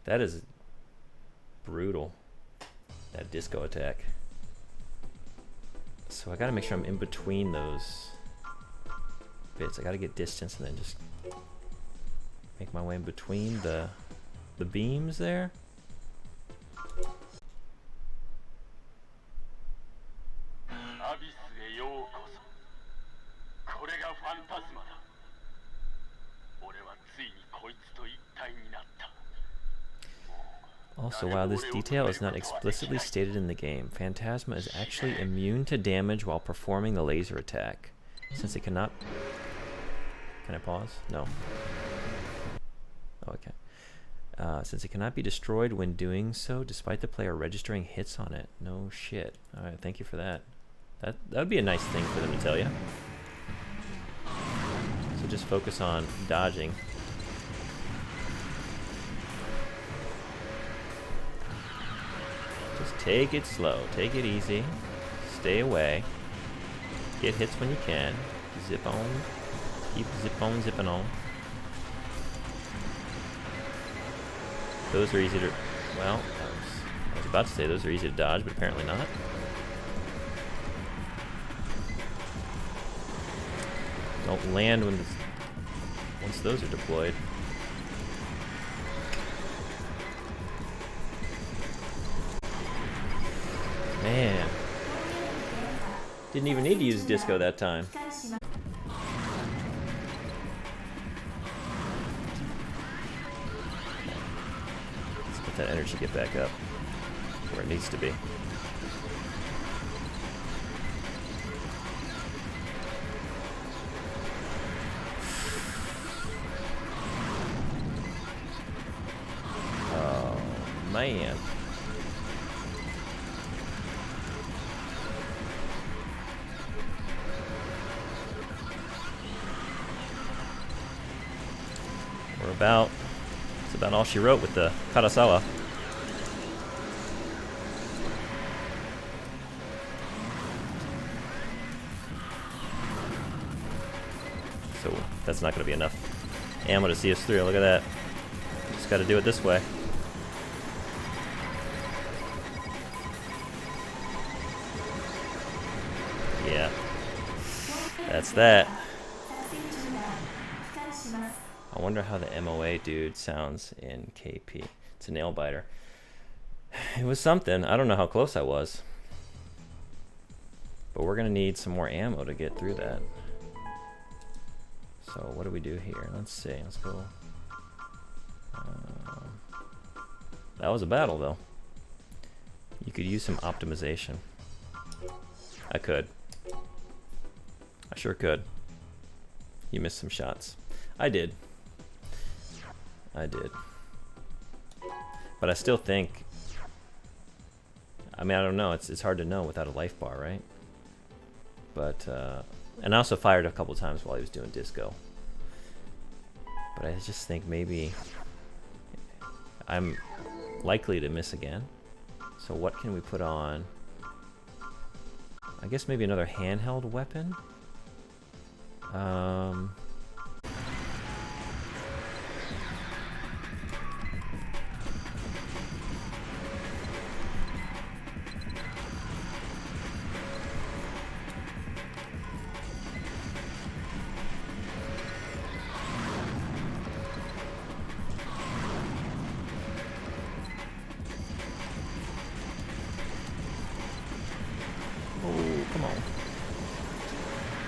That is brutal, that disco attack. So I gotta make sure I'm in between those bits. I gotta get distance and then just make my way in between the beams there. ンタスマだ。俺はついにこいつと一体になった。 Also, while this detail is not explicitly stated in the game, Phantasma is actually immune to damage while performing the laser attack. Since it cannot... Can I pause? No. Oh, okay. Since it cannot be destroyed when doing so, despite the player registering hits on it. No shit. Alright, thank you for that. That would be a nice thing for them to tell you. So just focus on dodging. Just take it slow, take it easy, stay away, get hits when you can, zip on, keep zip on zipping on. Those are easy to, well, I was about to say those are easy to dodge, but apparently not. Don't land when once those are deployed. Man. Didn't even need to use disco that time. Let's let that energy get back up where it needs to be. Oh, man. It's about all she wrote with the Karasawa. So that's not going to be enough ammo to see us through. Look at that. Just got to do it this way. Yeah. That's that. I wonder how the MOA dude sounds in KP. It's a nail biter. It was something. I don't know how close I was. But we're going to need some more ammo to get through that. So what do we do here? Let's see. Let's go. That was a battle, though. You could use some optimization. I could. I sure could. You missed some shots. I did. I did. But I still think... I mean, I don't know. It's hard to know without a life bar, right? But, and I also fired a couple times while he was doing disco. But I just think maybe I'm likely to miss again. So what can we put on? I guess maybe another handheld weapon?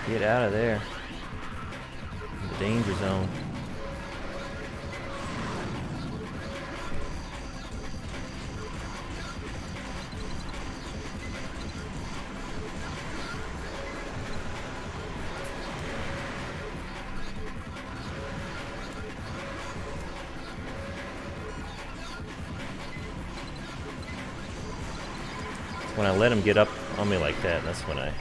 Get out of there. The danger zone. When I let him get up on me like that, that's when I...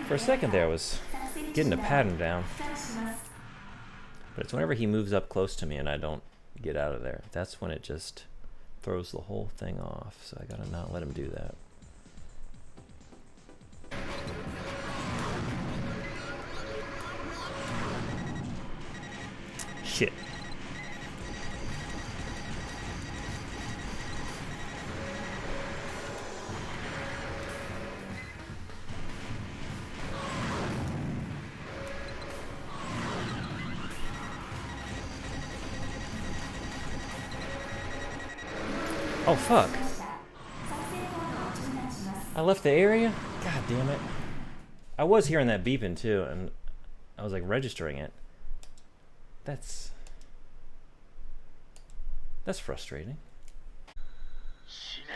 For a second there, I was getting a pattern down. But it's whenever he moves up close to me and I don't get out of there. That's when it just throws the whole thing off. So I gotta not let him do that. Shit. Oh, fuck. I left the area? God damn it. I was hearing that beeping too, and I was like registering it. That's frustrating. 死ね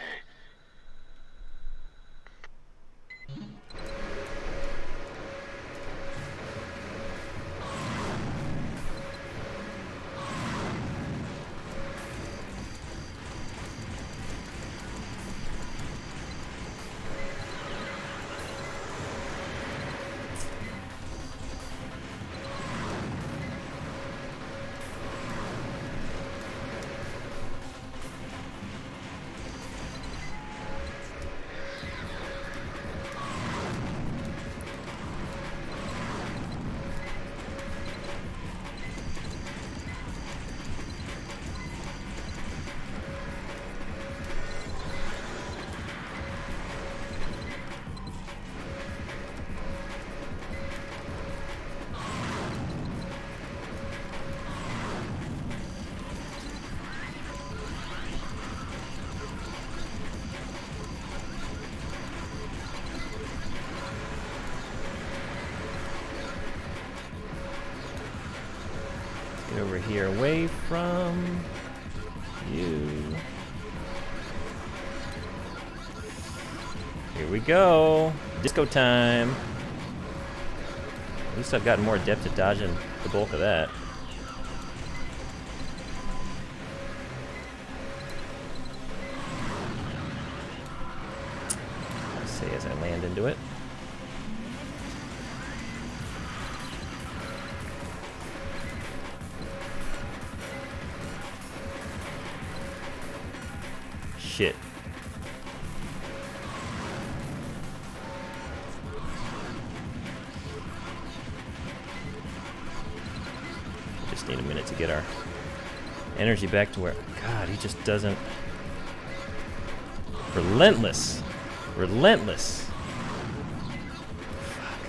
Get over here, away from you. Here we go. Disco time. At least I've gotten more adept at dodging the bulk of that. I say as I land into it. Shit. Just need a minute to get our energy back to where... God, he just doesn't... Relentless. Relentless. Fuck.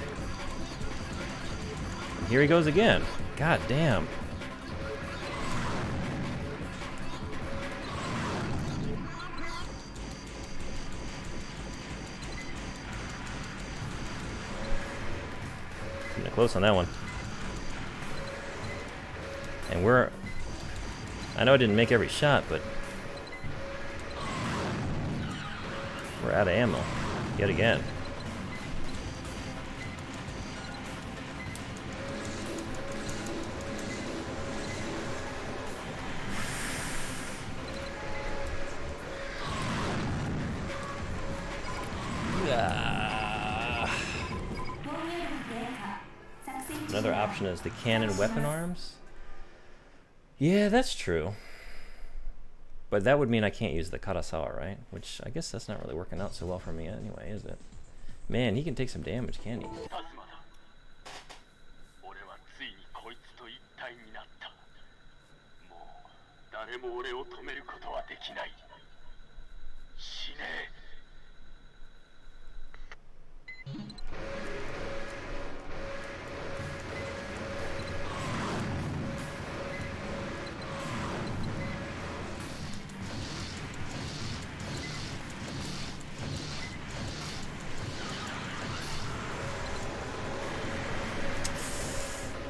And here he goes again. God damn. Close on that one. And we're... I know I didn't make every shot, but... we're out of ammo. Yet again. Another option is the cannon weapon arms. Yeah, that's true. But that would mean I can't use the Karasawa, right? Which I guess that's not really working out so well for me anyway, is it? Man, he can take some damage, can he? 俺はついにこいつと一体になった。もう誰も俺を止めることはできない。死ね。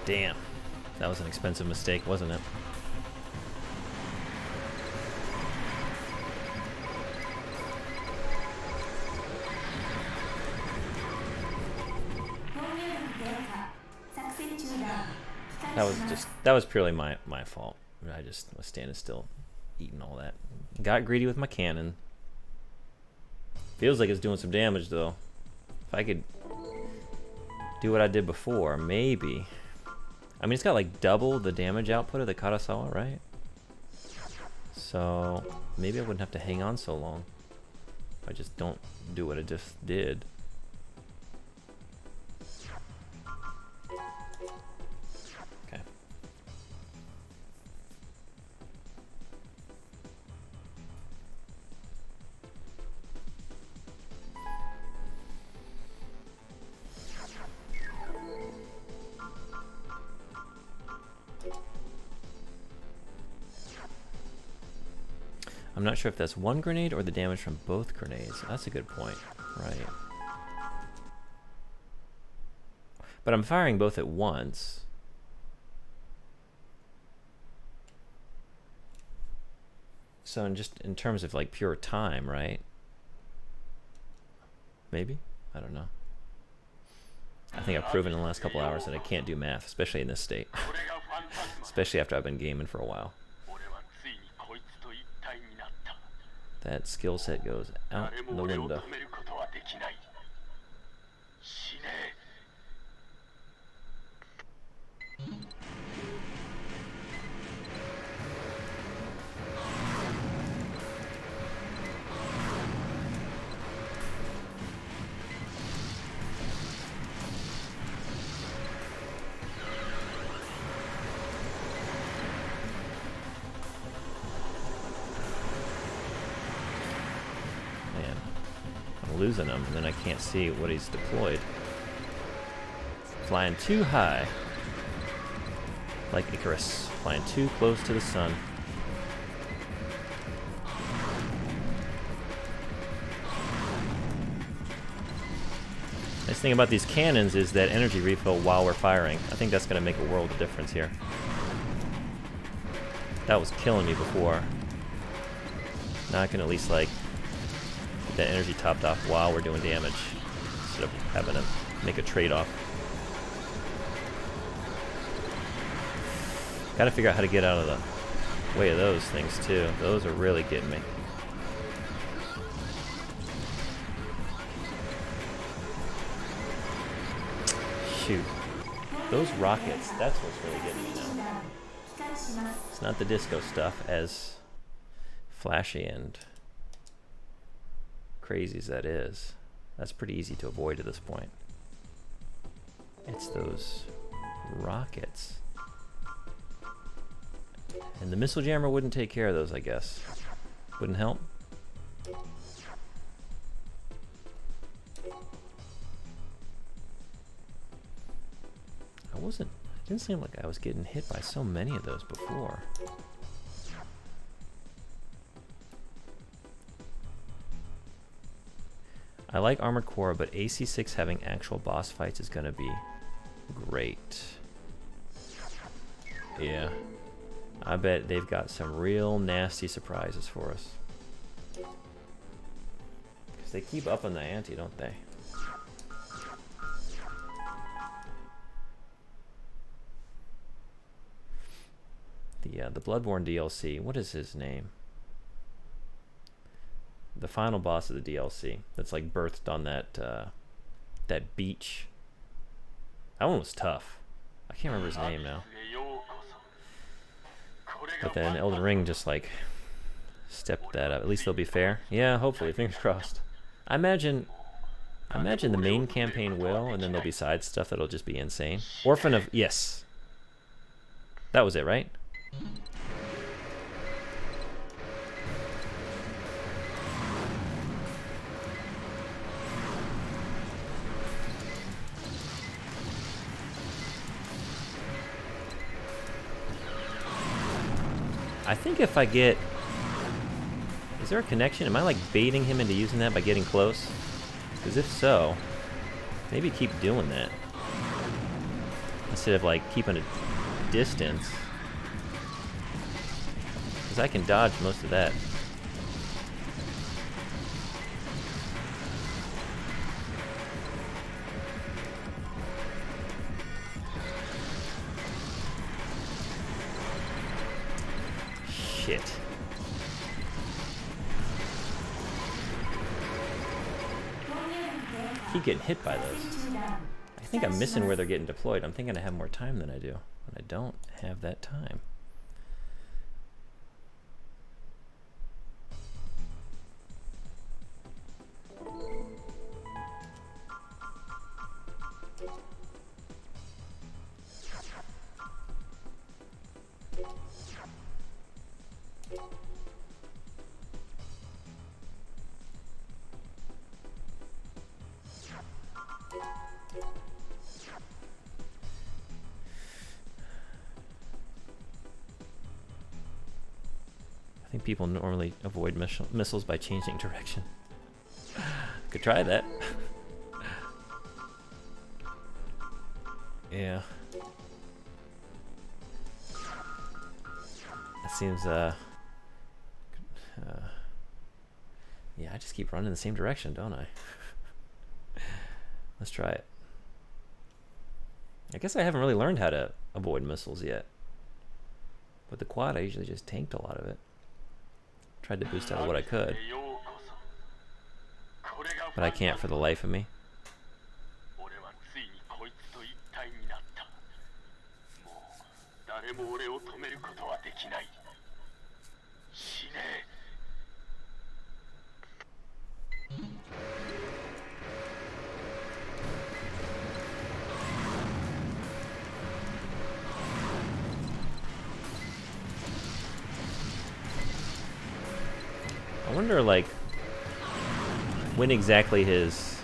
Damn. That was an expensive mistake, wasn't it? That was purely my fault. I just was standing still, eating all that. Got greedy with my cannon. Feels like it's doing some damage though. If I could do what I did before, maybe. I mean, it's got like double the damage output of the Karasawa, right? So maybe I wouldn't have to hang on so long if I just don't do what I just did. Okay. I'm not sure if that's one grenade or the damage from both grenades. That's a good point. Right. But I'm firing both at once. So in terms of like pure time, right? Maybe? I don't know. I think I've proven in the last couple hours that I can't do math, especially in this state. Especially after I've been gaming for a while. That skill set goes out the window. Losing him, and then I can't see what he's deployed. Flying too high. Like Icarus. Flying too close to the sun. Nice thing about these cannons is that energy refill while we're firing. I think that's going to make a world of difference here. That was killing me before. Now I can at least, like, that energy topped off while we're doing damage instead of having to make a trade-off. Gotta figure out how to get out of the way of those things too. Those are really getting me. Shoot. Those rockets, that's what's really getting me now. It's not the disco stuff, as flashy and crazy as that is. That's pretty easy to avoid at this point. It's those rockets. And the missile jammer wouldn't take care of those, I guess. Wouldn't help. It didn't seem like I was getting hit by so many of those before. I like Armored Core, but AC6 having actual boss fights is gonna be great. Yeah. I bet they've got some real nasty surprises for us. Because they keep upping the ante, don't they? The Bloodborne DLC, what is his name? The final boss of the DLC that's like birthed on that that beach. That one was tough. I can't remember his name now. But then Elden Ring just like stepped that up. At least they'll be fair. Yeah, hopefully. Fingers crossed. I imagine the main campaign will, and then there'll be side stuff that'll just be insane. Orphan of... Yes. That was it, right? I think if I get... Is there a connection? Am I like baiting him into using that by getting close? Because if so, maybe keep doing that. Instead of like keeping a distance. Because I can dodge most of that. Shit. Keep getting hit by those. I think I'm missing where they're getting deployed. I'm thinking I have more time than I do. And I don't have that time. think people normally avoid missiles by changing direction. Could try that. Yeah. That seems, yeah, I just keep running the same direction, don't I? Let's try it. I guess I haven't really learned how to avoid missiles yet. With the quad, I usually just tanked a lot of it. Tried to boost out of what I could. But I can't for the life of me. I wonder, like, when exactly his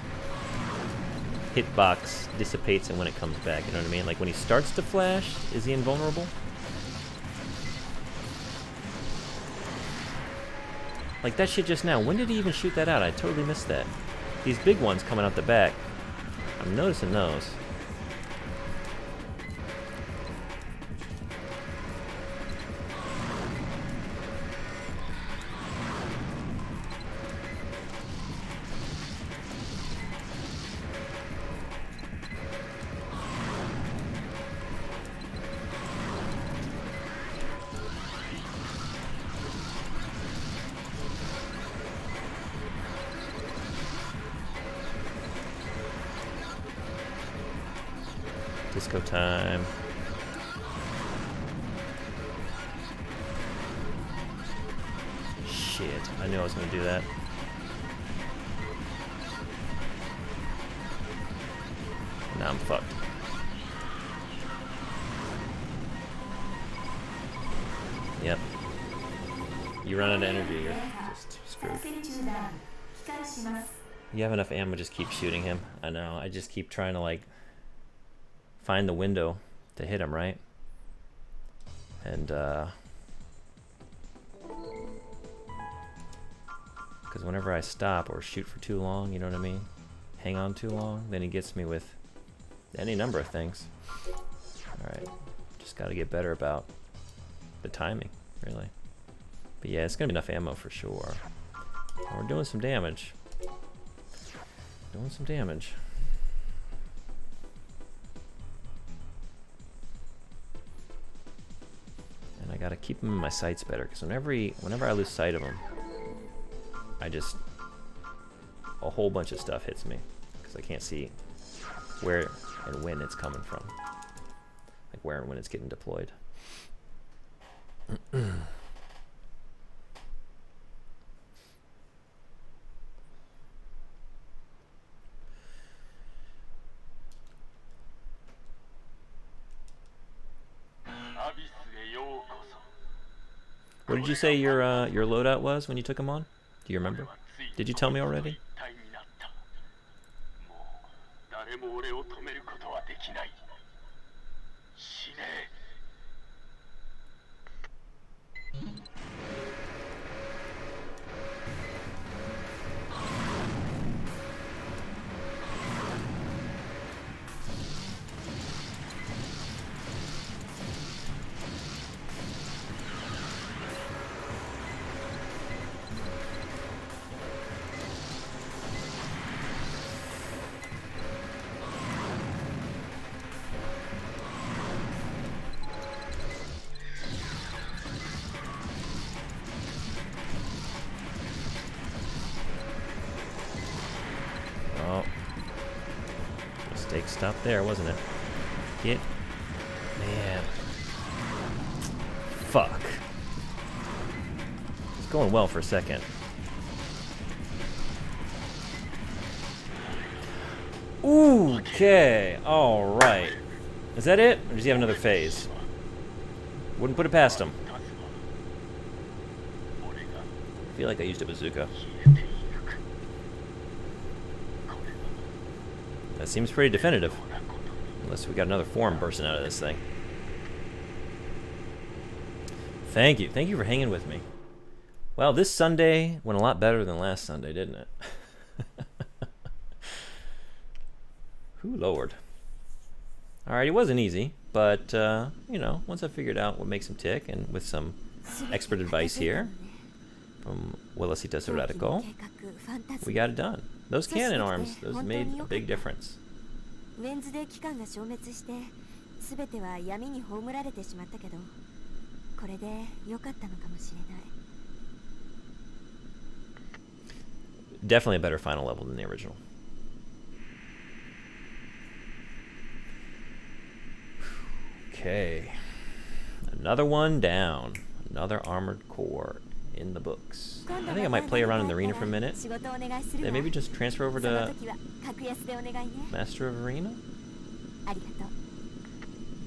hitbox dissipates and when it comes back, you know what I mean? Like, when he starts to flash, is he invulnerable? Like, that shit just now, when did he even shoot that out? I totally missed that. These big ones coming out the back, I'm noticing those. Disco time. Shit, I knew I was gonna do that. Now I'm fucked. Yep. You run out of energy, you're just screwed. You have enough ammo, just keep shooting him. I know, I just keep trying to, like, find the window to hit him, right? And because whenever I stop or shoot for too long, you know what I mean, hang on too long, then he gets me with any number of things. Alright, just gotta get better about the timing, really. But yeah, it's gonna be enough ammo for sure. We're doing some damage. Doing some damage. I gotta keep him in my sights better, because whenever I lose sight of him, I just, a whole bunch of stuff hits me, because I can't see where and when it's coming from, like where and when it's getting deployed. What did you say your loadout was when you took him on? Do you remember? Did you tell me already? Mistake stop there, wasn't it? Get... Man. Fuck. It's going well for a second. Ooh, okay. Alright. Is that it? Or does he have another phase? Wouldn't put it past him. I feel like I used a bazooka. That seems pretty definitive. Unless we got another form bursting out of this thing. Thank you. Thank you for hanging with me. Well, this Sunday went a lot better than last Sunday, didn't it? Whew, Lord. Alright, it wasn't easy, but, you know, once I figured out what makes him tick, and with some expert advice here from Willisita Soratico, we got it done. Those cannon arms, those made a big difference. ウェンズデー機関が消滅して全ては闇に葬られてしまったけどこれで良かったのかもしれない Definitely a better final level than the original. Okay. Another one down. Another armored core in the books. I think I might play around in the arena for a minute. Then maybe just transfer over to Master of Arena?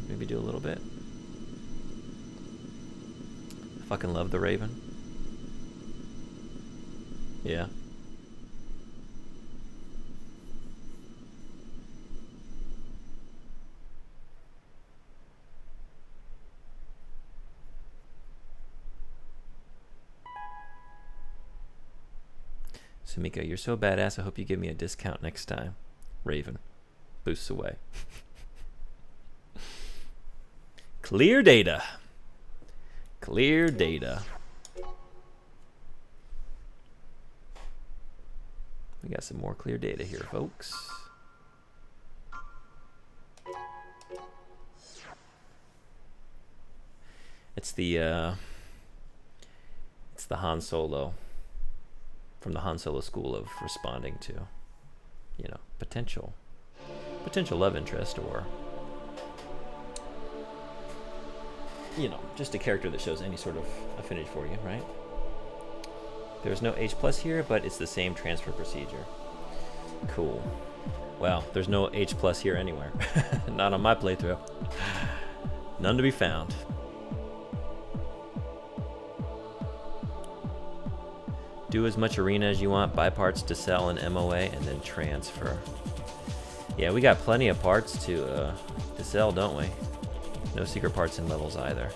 Maybe do a little bit. I fucking love the Raven. Yeah. Sumika, you're so badass, I hope you give me a discount next time. Raven. Boosts away. Clear data. Clear data. We got some more clear data here, folks. It's the Han Solo. From the Han Solo school of responding to, you know, potential love interest, or, you know, just a character that shows any sort of affinity for you, right? There's no H+ here, but it's the same transfer procedure. Cool. Well, there's no H+ here anywhere. Not on my playthrough. None to be found. Do as much arena as you want, buy parts to sell in MOA, and then transfer. Yeah, we got plenty of parts to sell, don't we? No secret parts in levels either.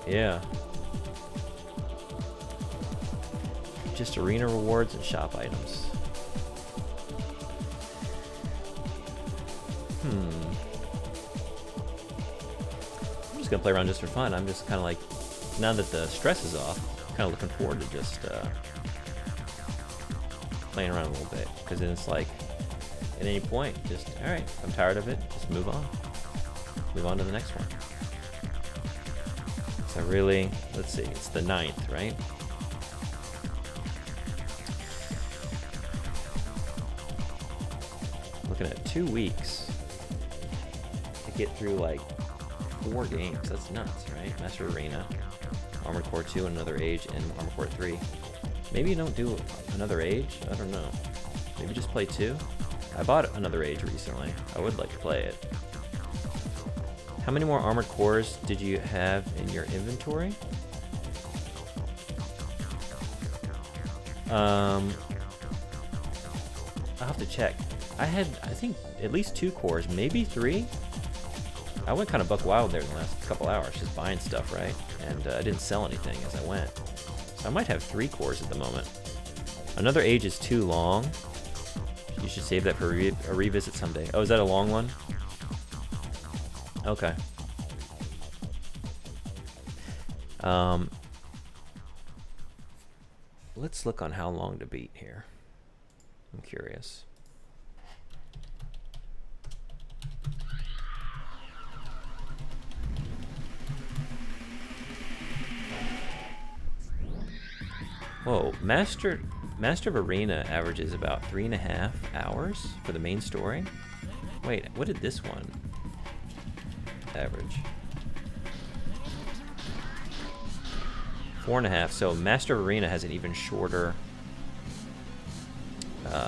Yeah. Just arena rewards and shop items. I'm just gonna play around just for fun. I'm just kind of like, now that the stress is off, kind of looking forward to just playing around a little bit, because then it's like at any point just all right, I'm tired of it, just move on to the next one. So really, let's see, it's the 9th, right? Looking at 2 weeks to get through like 4 games. That's nuts, right? Master Arena, Armored Core 2, Another Age, and Armored Core 3. Maybe you don't do Another Age? I don't know. Maybe just play 2? I bought Another Age recently. I would like to play it. How many more Armored Cores did you have in your inventory? I'll have to check. I had, I think, at least 2 cores, maybe 3? I went kind of buck wild there in the last couple hours, just buying stuff, right? And I didn't sell anything as I went. So I might have 3 cores at the moment. Another Age is too long. You should save that for a revisit someday. Oh, is that a long one? Okay. Let's look on how long to beat here. I'm curious. Whoa, Master of Arena averages about 3.5 hours for the main story. Wait, what did this one average? 4.5. So Master of Arena has an even shorter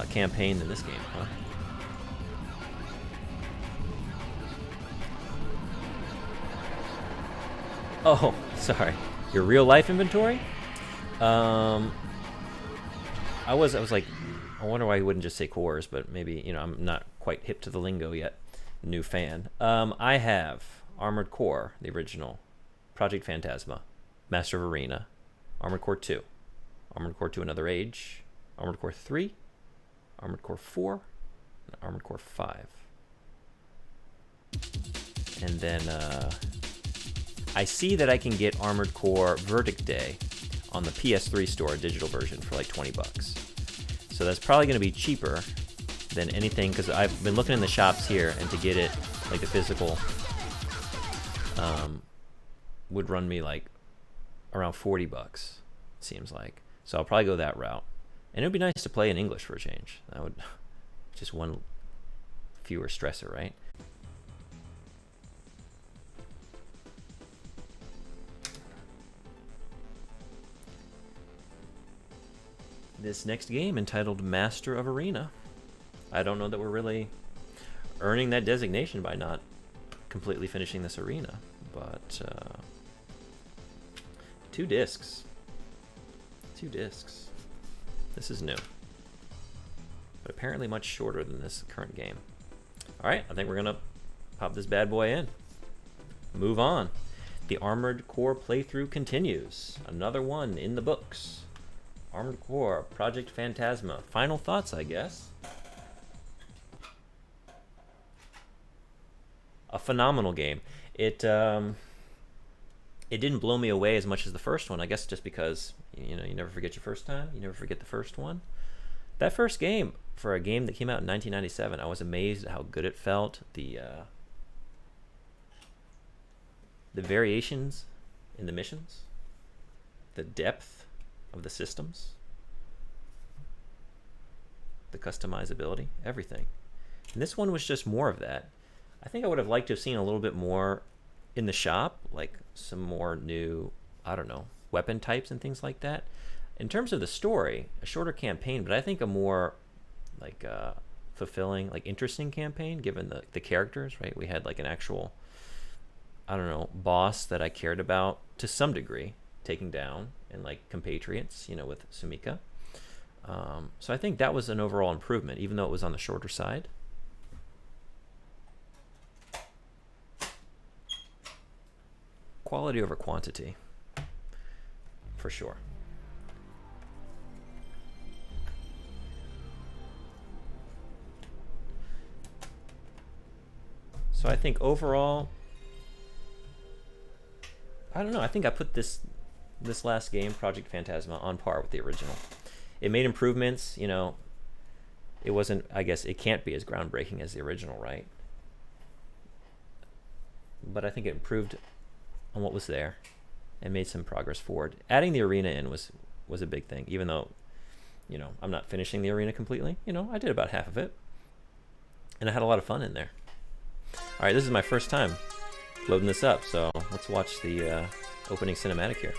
campaign than this game, huh? Oh, sorry. Your real life inventory? I was like, I wonder why he wouldn't just say cores, but maybe, you know, I'm not quite hip to the lingo yet. New fan. I have Armored Core, the original, Project Phantasma, Master of Arena, Armored Core 2, Armored Core 2 Another Age, Armored Core 3, Armored Core 4, and Armored Core 5. And then I see that I can get Armored Core Verdict Day on the PS3 store, digital version, for like 20 bucks. So that's probably going to be cheaper than anything, because I've been looking in the shops here, and to get it, like the physical, would run me like around 40 bucks, it seems like. So I'll probably go that route. And it would be nice to play in English for a change. That would, just one fewer stressor, right? This next game, entitled Master of Arena. I don't know that we're really earning that designation by not completely finishing this arena, but 2 discs. 2 discs. This is new, but apparently much shorter than this current game. All right, I think we're gonna pop this bad boy in. Move on. The Armored Core playthrough continues. Another one in the books. Armored Core, Project Phantasma. Final thoughts, I guess. A phenomenal game. It didn't blow me away as much as the first one. I guess just because, you know, you never forget your first time. You never forget the first one. That first game, for a game that came out in 1997, I was amazed at how good it felt. The variations in the missions, the depth of the systems, the customizability, everything. And this one was just more of that. I think I would have liked to have seen a little bit more in the shop, like some more new, I don't know, weapon types and things like that. In terms of the story, a shorter campaign, but I think a more like fulfilling, like interesting campaign, given the characters, right? We had like an actual, I don't know, boss that I cared about to some degree, taking down, and like compatriots, you know, with Sumika. So I think that was an overall improvement, even though it was on the shorter side. Quality over quantity, for sure. So I think overall, I don't know, I think I put this last game, Project Phantasma, on par with the original. It made improvements, you know. It wasn't, I guess it can't be as groundbreaking as the original, right? But I think it improved on what was there and made some progress forward. Adding the arena in was a big thing, even though, you know, I'm not finishing the arena completely. You know, I did about half of it, and I had a lot of fun in there. All right, this is my first time loading this up, so let's watch the opening cinematic here.